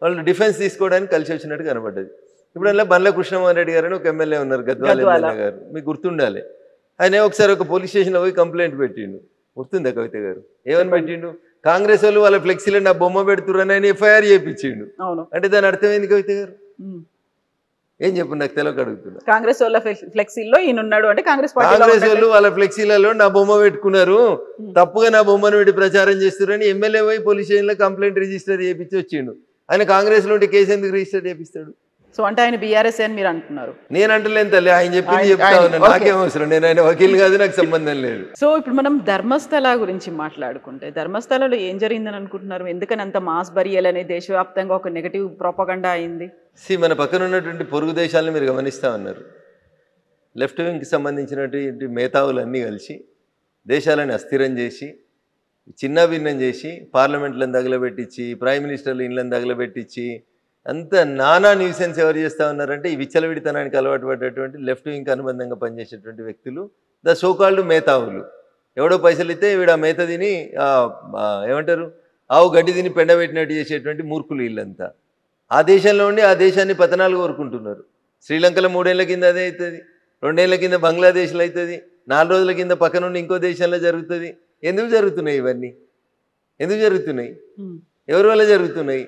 [SPEAKER 3] వాళ్ళు డిఫెన్స్ తీసుకోవడానికి కలిసి వచ్చినట్టు కనబడ్డది. ఇప్పుడు అలా బండ్ల కృష్ణమోహన్ రెడ్డి గారు అని ఒక ఎమ్మెల్యే ఉన్నారు, గద్వాల ఎమ్మెల్యే గారు, మీకు గుర్తుండాలి. ఆయన ఒకసారి ఒక పోలీస్ స్టేషన్లో పోయి కంప్లైంట్ పెట్టిండు, గుర్తుందా కవిత గారు? ఏమని పెట్టిండు? కాంగ్రెస్ వాళ్ళు వాళ్ళ ఫ్లెక్సీలో నా బొమ్మ పెడుతుర్రని ఆయన ఎఫ్ఐఆర్ చేయించిండు. అంటే దాని అర్థమైంది కవిత గారు? ఏం చెప్పు, నాకు తెలియక అడుగుతున్నా.
[SPEAKER 2] కాంగ్రెస్ వాళ్ళ ఫ్లెక్సీలో ఈయన ఉన్నాడు అంటే కాంగ్రెస్
[SPEAKER 3] వాళ్ళు వాళ్ళ ఫ్లెక్సీలలో నా బొమ్మ పెట్టుకున్నారు, తప్పుగా నా బొమ్మను పెట్టి ప్రచారం చేస్తున్నారని ఎమ్మెల్యే పోయి పోలీస్ స్టేషన్లో కంప్లైంట్ రిజిస్టర్ చేయించి వచ్చిండు. ఆయన కాంగ్రెస్ లో ఉంటే కేసు ఎందుకు రిజిస్టర్ చేపిస్తాడు?
[SPEAKER 2] సో అంటే ఆయన బీఆర్ఎస్ అని మీరు అంటున్నారు?
[SPEAKER 3] నేను అంటలేను తల్లి, ఆయన చెప్పింది చెప్తా ఉన్నాను, నాకేం అవసరం, నేను ఆయన వకీల్ కాదు, నాకు సంబంధం లేదు.
[SPEAKER 2] సో ఇప్పుడు మనం ధర్మస్థల గురించి మాట్లాడుకుంటే, ధర్మస్థలలో ఏం జరిగిందని అనుకుంటున్నారు? ఎందుకని అంత మాస్ బరియల్ అనే దేశవ్యాప్తంగా ఒక నెగటివ్ ప్రొపగండా అయింది?
[SPEAKER 3] మన పక్కన ఉన్నటువంటి పొరుగు దేశాలను మీరు గమనిస్తా ఉన్నారు, లెఫ్ట్ వింగ్కి సంబంధించినటువంటి మేధావులన్నీ కలిసి దేశాలను అస్థిరం చేసి, చిన్న భిన్నం చేసి, పార్లమెంట్లను తగలబెట్టించి, ప్రైమ్ మినిస్టర్లు ఇళ్ళని తగలబెట్టించి, అంత నానా న్యూసెన్స్ ఎవరు చేస్తూ ఉన్నారంటే ఈ విచ్చలవిడితనానికి అలవాటు పడ్డటువంటి లెఫ్ట్ వింగ్కి అనుబంధంగా పనిచేసేటువంటి వ్యక్తులు, ద సోకాల్డ్ మేధావులు. ఎవడో పైసలు ఇస్తే వీడు ఆ మేత తిని ఏమంటారు ఆవు గడ్డి తిని పెండబెట్టినట్టు చేసేటువంటి మూర్ఖులు వీళ్ళంతా. ఆ దేశంలో ఉండి ఆ దేశాన్ని పతనాలు కోరుకుంటున్నారు. శ్రీలంకలో 3 ఏళ్ల కింద అదే అవుతుంది, 2 ఏళ్ల కింద బంగ్లాదేశ్లో అవుతుంది, 4 రోజుల కింద పక్క నుండి ఇంకో దేశంలో జరుగుతుంది. ఎందుకు జరుగుతున్నాయి ఇవన్నీ? ఎందుకు జరుగుతున్నాయి? ఎవరి వల్ల జరుగుతున్నాయి?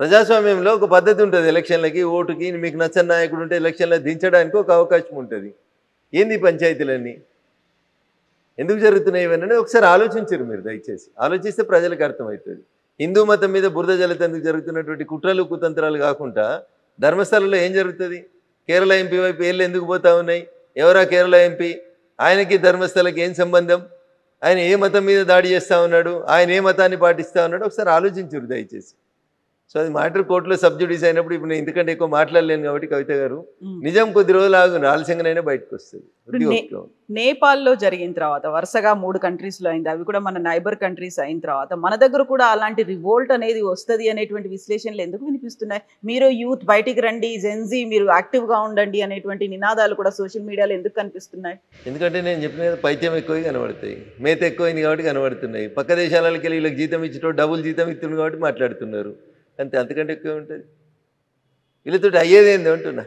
[SPEAKER 3] ప్రజాస్వామ్యంలో ఒక పద్ధతి ఉంటుంది, ఎలక్షన్లకి ఓటుకి మీకు నచ్చని నాయకుడు ఉంటే ఎలక్షన్లో దించడానికి ఒక అవకాశం ఉంటుంది. ఏంది పంచాయతీలన్నీ ఎందుకు జరుగుతున్నాయి ఇవన్నీ ఒకసారి ఆలోచించరు మీరు, దయచేసి ఆలోచిస్తే ప్రజలకు అర్థమవుతుంది. హిందూ మతం మీద బురద జల్లతందుకు జరుగుతున్నటువంటి కుట్రలు కుతంత్రాలు కాకుండా ధర్మస్థలంలో ఏం జరుగుతుంది? కేరళ ఎంపీ వైపు ఏళ్ళు ఎందుకు పోతా ఉన్నాయి? ఎవరా కేరళ ఎంపీ? ఆయనకి ధర్మస్థలకి ఏం సంబంధం? ఆయన ఏ మతం మీద దాడి చేస్తూ ఉన్నాడు? ఆయన ఏ మతాన్ని పాటిస్తూ ఉన్నాడు? ఒకసారి ఆలోచించరు దయచేసి. సో అది మ్యాటర్ కోర్టులో సబ్జుడీస్ అయినప్పుడు ఇప్పుడు నేను ఇంతకంటే ఎక్కువ మాట్లాడలేను కాబట్టి కవిత గారు నిజం కొద్ది రోజులు ఆగు, ఆలస్యంగానైనా బయటకు వస్తుంది.
[SPEAKER 2] నేపాల్లో జరిగిన తర్వాత వరుసగా 3 కంట్రీస్లో అయింది, అవి కూడా మన నైబర్ కంట్రీస్ అయిన తర్వాత మన దగ్గర కూడా అలాంటి రివోల్ట్ అనేది వస్తుంది అనేటువంటి విశ్లేషణలు ఎందుకు వినిపిస్తున్నాయి? మీరు యూత్ బయటికి రండి, జెన్జీ మీరు యాక్టివ్గా ఉండండి అనేటువంటి నినాదాలు కూడా సోషల్ మీడియాలో ఎందుకు కనిపిస్తున్నాయి?
[SPEAKER 3] ఎందుకంటే నేను చెప్పిన పైత్యం ఎక్కువ కనబడతాయి, మేత ఎక్కువైంది కాబట్టి కనబడుతున్నాయి. పక్క దేశాలకి వెళ్ళి వీళ్ళకి జీతం ఇచ్చేటో డబుల్ జీతం ఇస్తుంది కాబట్టి మాట్లాడుతున్నారు అంతే, అంతకంటే ఎక్కువ ఉంటుంది. వీళ్ళతో అయ్యేది ఏంది అంటున్నా,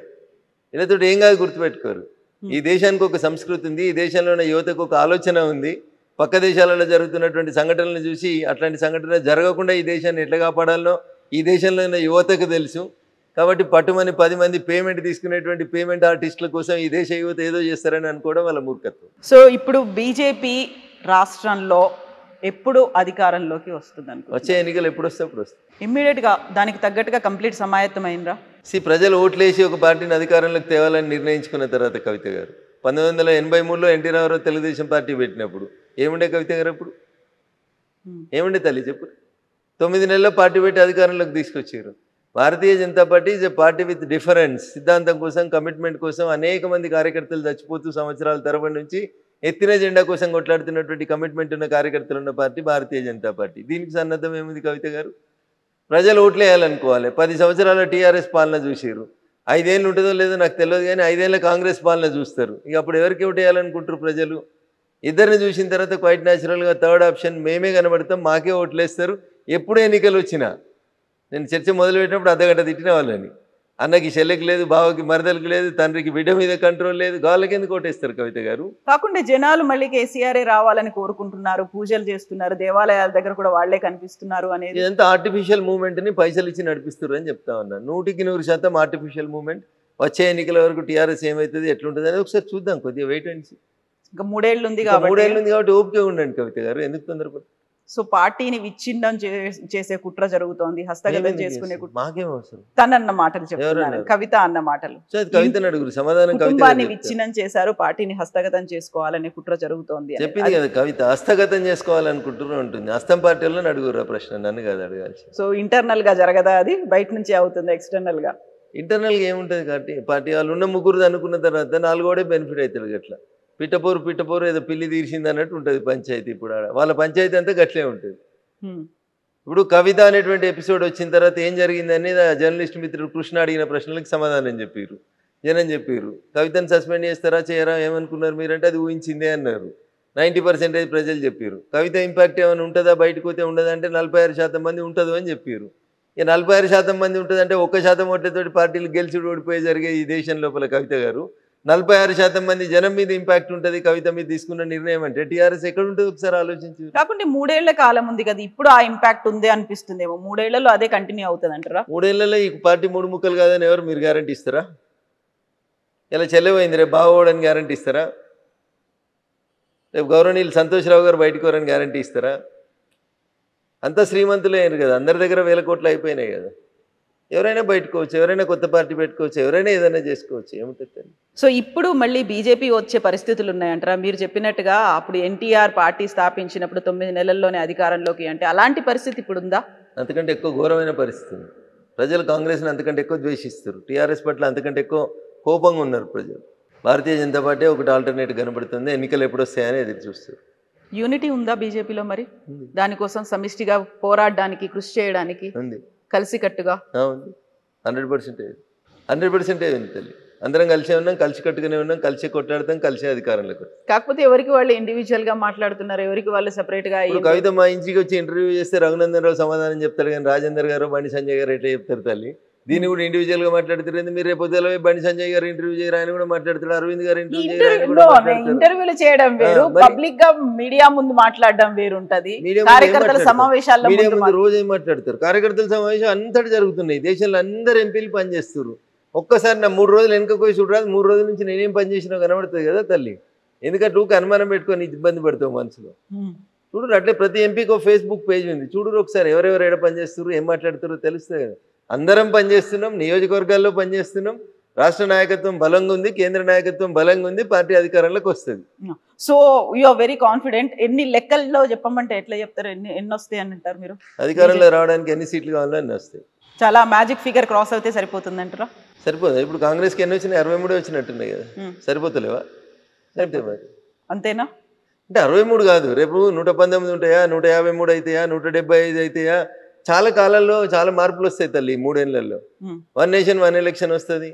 [SPEAKER 3] వీళ్ళతో ఏం కాదు గుర్తుపెట్టుకోరు. ఈ దేశానికి ఒక సంస్కృతి ఉంది, ఈ దేశంలో ఉన్న యువతకు ఒక ఆలోచన ఉంది. పక్క దేశాలలో జరుగుతున్నటువంటి సంఘటనలను చూసి అట్లాంటి సంఘటన జరగకుండా ఈ దేశాన్ని ఎట్లా కాపాడాలనో ఈ దేశంలో ఉన్న యువతకు తెలుసు. కాబట్టి పట్టుమని 10 మంది పేమెంట్ తీసుకునేటువంటి పేమెంట్ ఆర్టిస్టుల కోసం ఈ దేశ యువత ఏదో చేస్తారని అనుకోవడం వాళ్ళ మూర్ఖత్వం.
[SPEAKER 2] సో ఇప్పుడు బీజేపీ రాష్ట్రంలో ఎప్పుడు అధికారంలోకి వస్తుంది అనుకో?
[SPEAKER 3] వచ్చే ఎన్నికలు ఎప్పుడు వస్తే అప్పుడు వస్తుంది.
[SPEAKER 2] ఇమ్మీడియట్గా దానికి తగ్గట్టుగా కంప్లీట్ సమాయత్తమైనరా?
[SPEAKER 3] ప్రజలు ఓట్లేసి ఒక పార్టీని అధికారంలోకి తేవాలని నిర్ణయించుకున్న తర్వాత కవిత గారు 1983లో ఎన్టీ రామారావు తెలుగుదేశం పార్టీ పెట్టినప్పుడు ఏముండే కవిత గారు? అప్పుడు ఏముండే తల్లి చెప్పు? 9 నెలల్లో పార్టీ పెట్టి అధికారంలోకి తీసుకొచ్చారు. Bharatiya Janata party is a party with difference. సిద్ధాంతం కోసం, కమిట్మెంట్ కోసం అనేక మంది కార్యకర్తలు చచ్చిపోతూ సంవత్సరాల తరబడి నుంచి ఎత్తిన జెండా కోసం కొట్లాడుతున్నటువంటి కమిట్మెంట్ ఉన్న కార్యకర్తలు ఉన్న పార్టీ భారతీయ జనతా పార్టీ. దీనికి సన్నద్ధం ఏముంది కవిత గారు? ప్రజలు ఓట్లు వేయాలనుకోవాలి. 10 సంవత్సరాల టీఆర్ఎస్ పాలన చూసారు, 5 ఏళ్ళు ఉంటుందో లేదో నాకు తెలియదు కానీ 5 ఏళ్ళ కాంగ్రెస్ పాలన చూస్తారు. ఇక అప్పుడు ఎవరికి ఓటు వేయాలనుకుంటారు ప్రజలు? ఇద్దరిని చూసిన తర్వాత క్వైట్ న్యాచురల్గా థర్డ్ ఆప్షన్ మేమే కనబడతాం, మాకే ఓట్లు వేస్తారు. ఎప్పుడు ఎన్నికలు వచ్చినా నేను చర్చ మొదలుపెట్టినప్పుడు అర్ధగంట తిట్టిన వాళ్ళని, అన్నకి చెల్లెకి లేదు, బావకి మరదలకి లేదు, తండ్రికి బిడ్డ మీద కంట్రోల్ లేదు, గాళ్ళకి ఎందుకు ఓటేస్తారు కవిత గారు?
[SPEAKER 2] కాకుండా జనాలు మళ్ళీ కేసీఆర్ రావాలని కోరుకుంటున్నారు, పూజలు చేస్తున్నారు, దేవాలయాల దగ్గర కూడా వాళ్లే కనిపిస్తున్నారు అనేది
[SPEAKER 3] ఇదంతా ఆర్టిఫిషియల్ మూవ్మెంట్ని పైసలు ఇచ్చి నడిపిస్తారు అని చెప్తా ఉన్నా. 100% ఆర్టిఫిషియల్ మూవ్మెంట్. వచ్చే ఎన్నికల వరకు టీఆర్ఎస్ ఏమవుతుంది, ఎట్లుంటుంది అనేది ఒకసారి చూద్దాం. కొద్దిగా వెయిట్ అండ్ సీ.
[SPEAKER 2] ఇంకా 3 ఏళ్ళు ఉంది
[SPEAKER 3] కాబట్టి ఓపిక ఉండండి కవిత గారు, ఎందుకు తొందరపడి.
[SPEAKER 2] సో పార్టీని విచ్ఛిన్నం చేసే కుట్ర జరుగుతోంది, హస్తగతం చేసుకునే కుట్ర.
[SPEAKER 3] మాకేం అవసరం?
[SPEAKER 2] తనన్న మాటలు చెప్తున్నారు, కవిత అన్న మాటలు.
[SPEAKER 3] కవితను అడుగురు సమాధానం.
[SPEAKER 2] కుటుంబాన్ని విచ్ఛిన్నం చేశారు, పార్టీని హస్తగతం చేసుకోవాలనే కుట్ర జరుగుతోంది
[SPEAKER 3] చెప్పింది కదా కవిత. హస్తగతం చేసుకోవాలనుకుంటున్నా ఉంటుంది. హస్తం పార్టీలో అడుగురా ప్రశ్న, నన్ను కాదు అడగాల్సి.
[SPEAKER 2] సో ఇంటర్నల్ గా జరగదా అది, బయట నుంచి అవుతుంది ఎక్స్టర్నల్ గా?
[SPEAKER 3] ఇంటర్నల్ గా ఏముంటుంది కాబట్టి పార్టీ వాళ్ళు ఉన్న ముగ్గురు అనుకున్న తర్వాత 4 బెనిఫిట్ అవుతుంది. గట్లా పిట్టపోరు ఏదో పిల్లి తీర్చింది అన్నట్టు ఉంటుంది పంచాయతీ. ఇప్పుడు వాళ్ళ పంచాయతీ అంతా గట్లే ఉంటుంది. ఇప్పుడు కవిత అనేటువంటి ఎపిసోడ్ వచ్చిన తర్వాత ఏం జరిగిందని జర్నలిస్ట్ మిత్రుడు కృష్ణ అడిగిన ప్రశ్నలకు సమాధానం చెప్పారు, జనం చెప్పారు. కవితను సస్పెండ్ చేస్తారా చేయరా ఏమనుకున్నారు మీరంటే అది ఊహించిందే అన్నారు. 90% ప్రజలు చెప్పారు. కవిత ఇంపాక్ట్ ఏమైనా ఉంటుందా బయటకు పోతే ఉండదంటే 46% మంది ఉంటుందో అని చెప్పారు. ఇక 46% మంది ఉంటుందంటే 1% ఓట్లతోటి పార్టీలు గెలిచి ఓడిపోయి జరిగే ఈ దేశం లోపల కవిత గారు 46% మంది జనం మీద ఇంపాక్ట్ ఉంటుంది కవిత మీద తీసుకున్న నిర్ణయం అంటే టీఆర్ఎస్ ఎక్కడ ఉంటుంది ఒకసారి ఆలోచించి.
[SPEAKER 2] కాకుంటే 3 ఏళ్ల కాలం ఉంది కదా, ఇప్పుడు ఆ ఇంపాక్ట్ ఉంది అనిపిస్తుందేమో. 3 ఏళ్లలో అదే కంటిన్యూ అవుతుంది అంటారా?
[SPEAKER 3] 3 ఏళ్లలో ఈ పార్టీ 3 ముక్కలు కాదని ఎవరు మీరు గ్యారంటీ ఇస్తారా? ఇలా చెల్లెపోయింది రేపు బాగోవడానికి గ్యారంటీ ఇస్తారా? రేపు గౌరవనీయులు సంతోష్రావు గారు బయటకు వరని గ్యారంటీ ఇస్తారా? అంతా శ్రీమంతులే అయ్యారు కదా, అందరి దగ్గర 1000 కోట్లు అయిపోయినాయి కదా. ఎవరైనా బయటకోవచ్చు, ఎవరైనా కొత్త పార్టీ పెట్టుకోవచ్చు, ఎవరైనా ఏదైనా చేసుకోవచ్చు, ఏముంటుంది.
[SPEAKER 2] సో ఇప్పుడు మళ్ళీ బీజేపీ వచ్చే పరిస్థితులు ఉన్నాయంటారా? మీరు చెప్పినట్టుగా అప్పుడు ఎన్టీఆర్ పార్టీ స్థాపించినప్పుడు 9 నెలల్లోనే అధికారంలోకి అంటే అలాంటి పరిస్థితి ఇప్పుడు ఉందా?
[SPEAKER 3] అంతకంటే ఎక్కువ ఘోరమైన పరిస్థితి ఉంది. ప్రజలు కాంగ్రెస్ని అంతకంటే ఎక్కువ ద్వేషిస్తారు, టీఆర్ఎస్ పట్ల అంతకంటే ఎక్కువ కోపంగా ఉన్నారు ప్రజలు. భారతీయ జనతా పార్టీ ఒకటి ఆల్టర్నేట్ కనబడుతుంది, ఎన్నికలు ఎప్పుడు వస్తాయని ఎదురు చూస్తారు.
[SPEAKER 2] యూనిటీ ఉందా బీజేపీలో? మరి దానికోసం సమిష్టిగా పోరాడడానికి కృషి చేయడానికి
[SPEAKER 3] ఉంది,
[SPEAKER 2] కలిసికట్టుగా
[SPEAKER 3] ఉంది. 100% ఉంది తల్లి. అందరం కలిసే ఉన్నాం, కలిసి కట్టుకునే ఉన్నాం, కలిసి కొట్లాడతాం, కలిసి అధికారంలోకి.
[SPEAKER 2] కాకపోతే ఎవరికి వాళ్ళు ఇండివిజువల్ గా మాట్లాడుతున్నారు, ఎవరికి వాళ్ళు సెపరేట్ గా.
[SPEAKER 3] కవిత మా ఇంటికి వచ్చి ఇంటర్వ్యూ చేస్తే రఘునందన్ రావు సమాధానం చెప్తారు కానీ రాజేందర్ గారు బండి సంజయ్ గారు ఎట్లా చెప్తారు తల్లి? దీన్ని కూడా ఇండివిజువల్ గా మాట్లాడుతారు. మీరు రేపు బండి సంజయ్ గారు ఇంటర్వ్యూ చేయరు, ఆయన కూడా మాట్లాడతారు. అరవింద్ గారు
[SPEAKER 2] ఇంటర్వ్యూలు చేయడం వేరు, పబ్లిక్ గా మీడియా ముందు మాట్లాడడం వేరు ఉంటది. కార్యకర్తల సమావేశాల్లో
[SPEAKER 3] మీడియా ముందు రోజు ఏం మాట్లాడతారు? కార్యకర్తల సమావేశం అంతటి జరుగుతున్నాయి, దేశంలో అందరు ఎంపీలు పనిచేస్తారు. ఒక్కసారి నా 3 రోజులు వెనక పోయి చూడరాదు, 3 రోజుల నుంచి నేనేం పని చేసినా కనబడుతుంది కదా తల్లి. ఎందుకంటే ఊరికి అనుమానం పెట్టుకొని ఇబ్బంది పడతావు మనసులో. చూడరు అట్లే ప్రతి ఎంపీకి ఒక ఫేస్బుక్ పేజ్ ఉంది, చూడరు ఒకసారి ఎవరెవరు ఎక్కడ పనిచేస్తారు, ఏం మాట్లాడుతారో తెలుస్తుంది కదా. అందరం పనిచేస్తున్నాం, నియోజకవర్గాల్లో పనిచేస్తున్నాం, రాష్ట్ర నాయకత్వం బలంగా ఉంది, కేంద్ర నాయకత్వం బలంగా ఉంది, పార్టీ అధికారంలోకి వస్తుంది.
[SPEAKER 2] So you are very confident. ఎన్ని లెక్కల్లో చెప్పమంటే ఎట్లా చెప్తారు? ఎన్ని వస్తాయి అని అంటారు మీరు?
[SPEAKER 3] అధికారంలో రావడానికి ఎన్ని సీట్లు కావాలో అన్ని వస్తాయి.
[SPEAKER 2] చాలా మ్యాజిక్ ఫిగర్ క్రాస్ అయితే సరిపోతుంది అంటారా?
[SPEAKER 3] సరిపోదా? ఇప్పుడు కాంగ్రెస్కి ఎన్ని వచ్చినాయి? 63 వచ్చినట్టున్నాయి కదా. సరిపోతలేవా? సరిపోతే మరి
[SPEAKER 2] అంతేనా?
[SPEAKER 3] అంటే 63 కాదు, రేపు 119 ఉంటాయా, 153 అవుతాయా, 175 అవుతాయా? చాలా కాలంలో చాలా మార్పులు వస్తాయి తల్లి. 3 ఏళ్లలో 1 నేషన్ 1 ఎలక్షన్ వస్తుంది.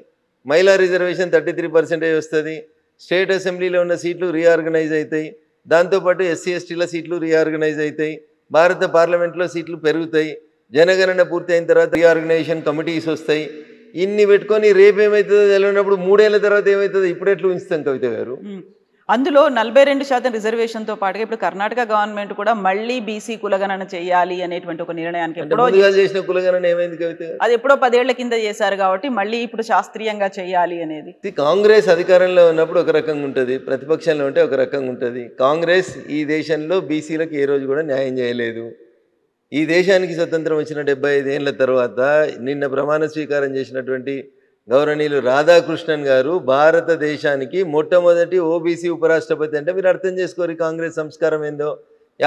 [SPEAKER 3] మహిళా రిజర్వేషన్ 33% వస్తుంది. స్టేట్ అసెంబ్లీలో ఉన్న సీట్లు రీఆర్గనైజ్ అవుతాయి. దాంతోపాటు ఎస్సీ ఎస్టీల సీట్లు రీఆర్గనైజ్ అవుతాయి. భారత పార్లమెంట్లో సీట్లు పెరుగుతాయి. జనగణన పూర్తి అయిన తర్వాత రీఆర్గనైజేషన్ కమిటీస్ వస్తాయి. ఇన్ని పెట్టుకొని రేపు ఏమవుతుందో తెలియనప్పుడు 3 ఏళ్ల తర్వాత ఏమవుతుందో ఇప్పుడు ఎట్లా ఉంచుతాం కవిత గారు?
[SPEAKER 2] అందులో 42% రిజర్వేషన్తో పాటుగా ఇప్పుడు కర్ణాటక గవర్నమెంట్ కూడా మళ్ళీ బీసీ కులగణన చేయాలి అనేటువంటి ఒక నిర్ణయానికి ఎప్పుడో
[SPEAKER 3] చేసిన కులగణన ఏమైంది కవిత గారు?
[SPEAKER 2] అది ఎప్పుడో 10 ఏళ్ల కింద చేశారు కాబట్టి మళ్ళీ ఇప్పుడు శాస్త్రీయంగా చేయాలి అనేది.
[SPEAKER 3] కాంగ్రెస్ అధికారంలో ఉన్నప్పుడు ఒక రకంగా ఉంటుంది, ప్రతిపక్షంలో ఉంటే ఒక రకంగా ఉంటుంది. కాంగ్రెస్ ఈ దేశంలో బీసీలకు ఏ రోజు కూడా న్యాయం చేయలేదు. ఈ దేశానికి స్వతంత్రం వచ్చిన 75 ఏళ్ల తర్వాత నిన్న ప్రమాణ స్వీకారం చేసినటువంటి గౌరవనీయులు రాధాకృష్ణన్ గారు భారతదేశానికి మొట్టమొదటి ఓబీసీ ఉపరాష్ట్రపతి. అంటే మీరు అర్థం చేసుకోరు కాంగ్రెస్ సంస్కారం ఏందో.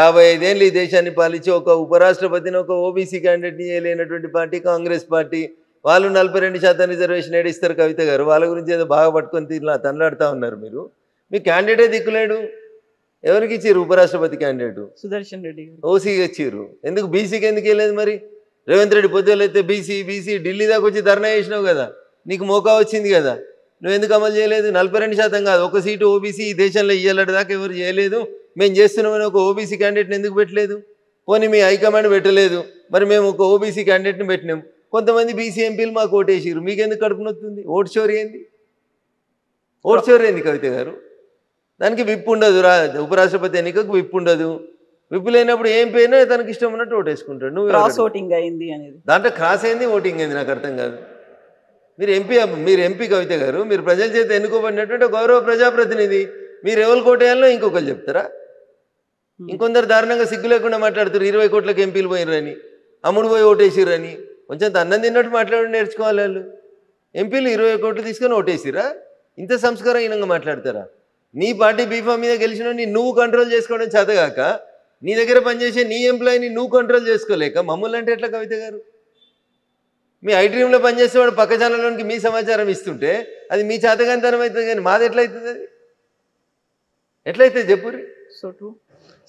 [SPEAKER 3] 55 ఏళ్ళు ఈ దేశాన్ని పాలించి ఒక ఉపరాష్ట్రపతిని, ఒక ఓబీసీ క్యాండిడేట్ని చేయలేనటువంటి పార్టీ కాంగ్రెస్ పార్టీ. వాళ్ళు 42% రిజర్వేషన్ ఏడిస్తారు కవిత గారు. వాళ్ళ గురించి ఏదో బాగా పట్టుకొని తనలాడుతూ ఉన్నారు మీరు. మీ క్యాండిడేటే దిక్కులేడు. ఎవరికి ఇచ్చారు ఉపరాష్ట్రపతి క్యాండిడేట్?
[SPEAKER 2] సుదర్శన్ రెడ్డి గారు
[SPEAKER 3] ఓసీకి ఇచ్చారు. ఎందుకు బీసీకి ఎందుకు వెళ్ళలేదు మరి? రేవంత్ రెడ్డి పొద్దులైతే బీసీ ఢిల్లీ దాకా వచ్చి ధర్నా చేసినావు కదా, నీకు మోకా వచ్చింది కదా, నువ్వు ఎందుకు అమలు చేయలేదు? 42% కాదు, ఒక సీటు ఓబీసీ ఈ దేశంలో ఇయ్యాలటి దాకా ఎవరు చేయలేదు. మేము చేస్తున్నామని ఒక ఓబీసీ క్యాండిడేట్ని ఎందుకు పెట్టలేదు? పోనీ మీ హైకమాండ్ పెట్టలేదు, మరి మేము ఒక ఓబీసీ క్యాండిడేట్ని పెట్టినాం. కొంతమంది బీసీ ఎంపీలు మాకు ఓటేసారు, మీకెందుకు కడుపు నొత్తుంది? ఓటు చోరీ ఏంది? ఓటు చోరీ ఏంది కవిత గారు? దానికి విప్పు ఉండదు. ఉపరాష్ట్రపతి ఎన్నికకు విప్పు ఉండదు. విప్పు లేనప్పుడు ఏం పోయినా తనకి ఇష్టం ఉన్నట్టు ఓటేసుకుంటాడు. నువ్వు
[SPEAKER 2] క్రాస్ ఓటింగ్ అయింది అనేది
[SPEAKER 3] దాంట్లో క్రాస్ అయింది, ఓటింగ్ అయింది, నాకు అర్థం కాదు. మీరు ఎంపీ కవిత గారు, మీరు ప్రజల చేత ఎన్నుకోబడినటువంటి గౌరవ ప్రజాప్రతినిధి. మీరు ఎవరు కోటేయాలో ఇంకొకరు చెప్తారా? ఇంకొందరు దారుణంగా సిగ్గు లేకుండా మాట్లాడుతారు. 20 కోట్లకు ఎంపీలు పోయినరని, అమ్ముడు పోయి ఓటేసిరని. కొంచెం అన్నం తిన్నట్టు మాట్లాడి నేర్చుకోవాలి వాళ్ళు. ఎంపీలు 20 కోట్లు తీసుకొని ఓటేసిరా? ఇంత సంస్కారహీనంగా మాట్లాడతారా? నీ పార్టీ బీఫామ్ మీద గెలిచిన నువ్వు కంట్రోల్ చేసుకోవడం చేతగాక, నీ దగ్గర పనిచేసే నీ ఎంప్లాయీని నువ్వు కంట్రోల్ చేసుకోలేక మమ్మల్ని అంటే ఎట్లా కవిత గారు? మీ ఐడ్రీమ్లో పనిచేసేవాడు పక్క ఛానల్లోనికి మీ సమాచారం ఇస్తుంటే అది మీ చేతగానితనం అవుతుంది, కానీ మాది ఎట్లయితుంది? అది ఎట్లయితే చెప్పుర్రి.
[SPEAKER 2] So true.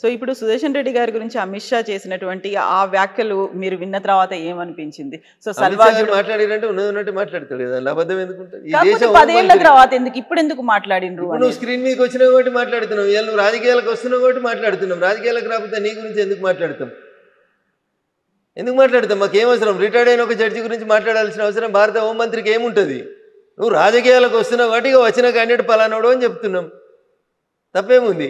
[SPEAKER 2] సో ఇప్పుడు సుదర్శన్ రెడ్డి గారి గురించి అమిత్ షా చేసినటువంటి ఆ వ్యాఖ్యలు మీరు విన్న తర్వాత ఏమనిపించింది? సో సల్వాజుడు
[SPEAKER 3] మాట్లాడినంటే ఉన్నట్టు మాట్లాడతాడు కదా, అబద్ధం ఎందుకుంటుంది?
[SPEAKER 2] 10 ఏళ్ల తర్వాత ఎందుకు ఇప్పుడు ఎందుకు మాట్లాడినరు?
[SPEAKER 3] నువ్వు స్క్రీన్ మీదకి వచ్చినావు కాబట్టి మాట్లాడుతున్నావు, ఇవాళ నువ్వు రాజకీయాలకు వస్తున్నావు కాబట్టి మాట్లాడుతున్నాం. రాజకీయాలకు రాకపోతే నీ గురించి ఎందుకు మాట్లాడతాం? మాకేం అవసరం? రిటైర్డ్ అయిన ఒక జడ్జి గురించి మాట్లాడాల్సిన అవసరం భారత హోంమంత్రికి ఏముంటుంది? నువ్వు రాజకీయాలకు వస్తున్నావు కాబట్టి వచ్చిన క్యాండిడేట్ పలానాడు అని చెప్తున్నాం. తప్పేముంది?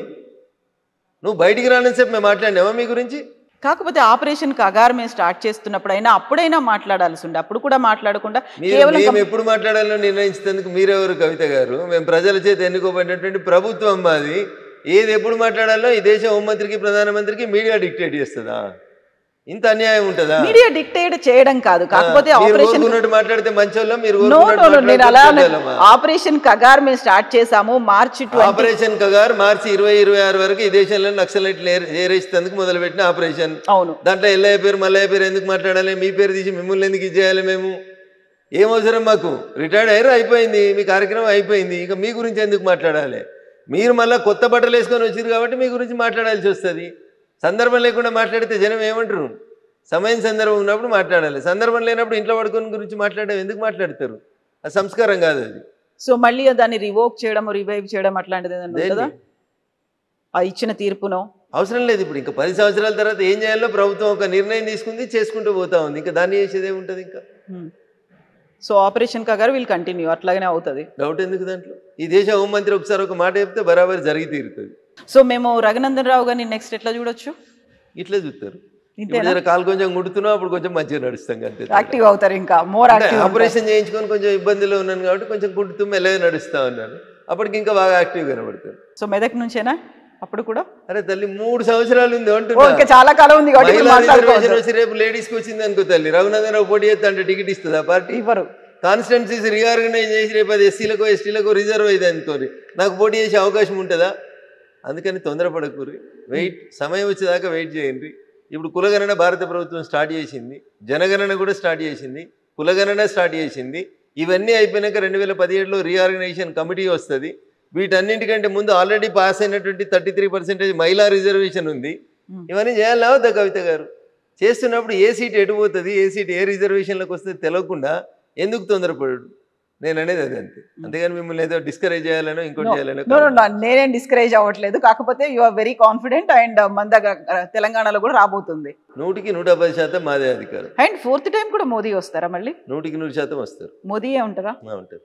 [SPEAKER 3] నువ్వు బయటికి రాని సేపు మేము మాట్లాడినావా మీ గురించి?
[SPEAKER 2] కాకపోతే ఆపరేషన్ కగార్ మేము స్టార్ట్ చేస్తున్నప్పుడైనా అప్పుడైనా మాట్లాడాల్సి ఉండే, అప్పుడు కూడా మాట్లాడకుండా
[SPEAKER 3] మేము ఎప్పుడు మాట్లాడాలో నిర్ణయించేందుకు మీరెవరు కవిత గారు? మేము ప్రజల చేత ఎన్నుకోబడినటువంటి ప్రభుత్వం మాది. ఏది ఎప్పుడు మాట్లాడాలో ఈ దేశ హోంమంత్రికి ప్రధానమంత్రికి మీడియా డిక్టేట్ చేస్తుందా? ఇంత అన్యాయం ఉంటుందా?
[SPEAKER 2] మీడియా డిక్టేట్ చేయడం కాదు, కాకపోతే ఆపరేషన్
[SPEAKER 3] మాట్లాడితే మంచోళ్ళం మీరు.
[SPEAKER 2] ఆపరేషన్ కగార్ మేము స్టార్ట్ చేసాము మార్చి.
[SPEAKER 3] ఆపరేషన్ కగార్ మార్చి 2026 వరకు ఈ దేశంలో నక్సలైట్లు ఏరేసేందుకు మొదలుపెట్టిన ఆపరేషన్.
[SPEAKER 2] అవును.
[SPEAKER 3] దాంట్లో ఎల్లయ్య పేరు మల్లయ్య పేరు ఎందుకు మాట్లాడాలి? మీ పేరు తీసి మిమ్మల్ని ఎందుకు ఇచ్చేయాలి? మేము ఏం అవసరం మాకు? రిటైర్డ్ అయ్యారు, అయిపోయింది, మీ కార్యక్రమం అయిపోయింది. ఇక మీ గురించి ఎందుకు మాట్లాడాలి? మీరు మళ్ళీ కొత్త బట్టలు వేసుకొని వచ్చారు కాబట్టి మీ గురించి మాట్లాడాల్సి వస్తుంది. సందర్భం లేకుండా మాట్లాడితే జనం ఏమంటారు? సమయం సందర్భం ఉన్నప్పుడు మాట్లాడాలి, సందర్భం లేనప్పుడు ఇంట్లో పడుకుని గురించి మాట్లాడడం ఎందుకు మాట్లాడతారు? అది సంస్కారం కాదు అది.
[SPEAKER 2] సో మళ్ళీ దాన్ని రివోక్ చేయడం, రివైవ్ చేయడం అట్లాంటిది ఏదైనా ఆ ఇచ్చిన తీర్పునో
[SPEAKER 3] అవసరం లేదు. ఇప్పుడు ఇంకా 10 సంవత్సరాల తర్వాత ఏం చేయాలో ప్రభుత్వం ఒక నిర్ణయం తీసుకుంది, చేసుకుంటూ పోతా ఉంది. ఇంకా దాన్ని చేసేది ఏముంటుంది ఇంకా?
[SPEAKER 2] So operation Kagar will continue, అట్లాగనే అవుతుంది, డౌట్
[SPEAKER 3] ఎందుకు దాంట్లో? ఈ దేశ హోంమంత్రి ఒకసారి ఒక మాట చెప్తే బరాబర్ జరిగి తీరుతుంది.
[SPEAKER 2] సో మేము రఘునందన్ రావు గారిని నెక్స్ట్ ఎట్లా చూడొచ్చు?
[SPEAKER 3] ఇట్లా చూస్తారు. కాలు కొంచెం గుడుతున్నావు, అప్పుడు కొంచెం మంచిగా నడుస్తాం, అంతే.
[SPEAKER 2] యాక్టివ్ అవుతారు, ఇంకా మోర్ యాక్టివ్.
[SPEAKER 3] ఆపరేషన్ చేయించుకొని కొంచెం ఇబ్బందిలో ఉన్నాను కాబట్టి కొంచెం గుడుతూ మెల్లగా నడుస్తా ఉన్నాను, అప్పటికి ఇంకా బాగా యాక్టివ్ కనబడతారు.
[SPEAKER 2] సో మెదక్ నుంచేనా అప్పుడు కూడా?
[SPEAKER 3] అరే తల్లి 3 సంవత్సరాలు ఉంది అంటున్నా,
[SPEAKER 2] చాలా కాలం ఉంది కాబట్టి
[SPEAKER 3] రేపు లేడీస్కి వచ్చింది అనుకో తల్లి. రఘునందన్ రావు పోటీ చేస్తా అంటే టికెట్ ఇస్తుందా పార్టీ?
[SPEAKER 2] ఇవ్వరు.
[SPEAKER 3] కాన్స్టిట్యున్సీస్ రీఆర్గనైజ్ చేసి రేపు అది ఎస్సీలకు ఎస్టీలకు రిజర్వ్ అయింది అనుకోరి, నాకు పోటీ చేసే అవకాశం ఉంటుందా? అందుకని తొందరపడకూరి, వెయిట్, సమయం వచ్చేదాకా వెయిట్ చేయండి. ఇప్పుడు కులగణన భారత ప్రభుత్వం స్టార్ట్ చేసింది, జనగణన కూడా స్టార్ట్ చేసింది, కులగణన స్టార్ట్ చేసింది. ఇవన్నీ అయిపోయినాక 2017లో రీఆర్గనైజేషన్ కమిటీ వస్తుంది. వీటన్నింటికంటే ముందు ఆల్రెడీ పాస్ అయినటువంటి 33% మహిళా రిజర్వేషన్ ఉంది. ఇవన్నీ చేయాలా వద్దా కవిత గారు? చేస్తున్నప్పుడు ఏ సీట్ ఎటు పోతుంది, ఏ సీట్ ఏ రిజర్వేషన్లకు వస్తుంది తెలియకుండా ఎందుకు తొందరపడు? నేను అనేది అది అంతే. అంతేగాని మిమ్మల్ని ఏదో డిస్కరేజ్ చేయాలనో ఇంకోటి చేయాలనో.
[SPEAKER 2] నేనేం డిస్కరేజ్ అవ్వట్లేదు. కాకపోతే you are very confident and మన దగ్గర తెలంగాణలో కూడా రాబోతుంది.
[SPEAKER 3] 100% మాదే అధికారం.
[SPEAKER 2] అండ్ 4th టైం కూడా మోదీ వస్తారా? మళ్ళీ
[SPEAKER 3] 100% వస్తారు.
[SPEAKER 2] మోదీయే ఉంటారా?
[SPEAKER 3] ఉంటారు.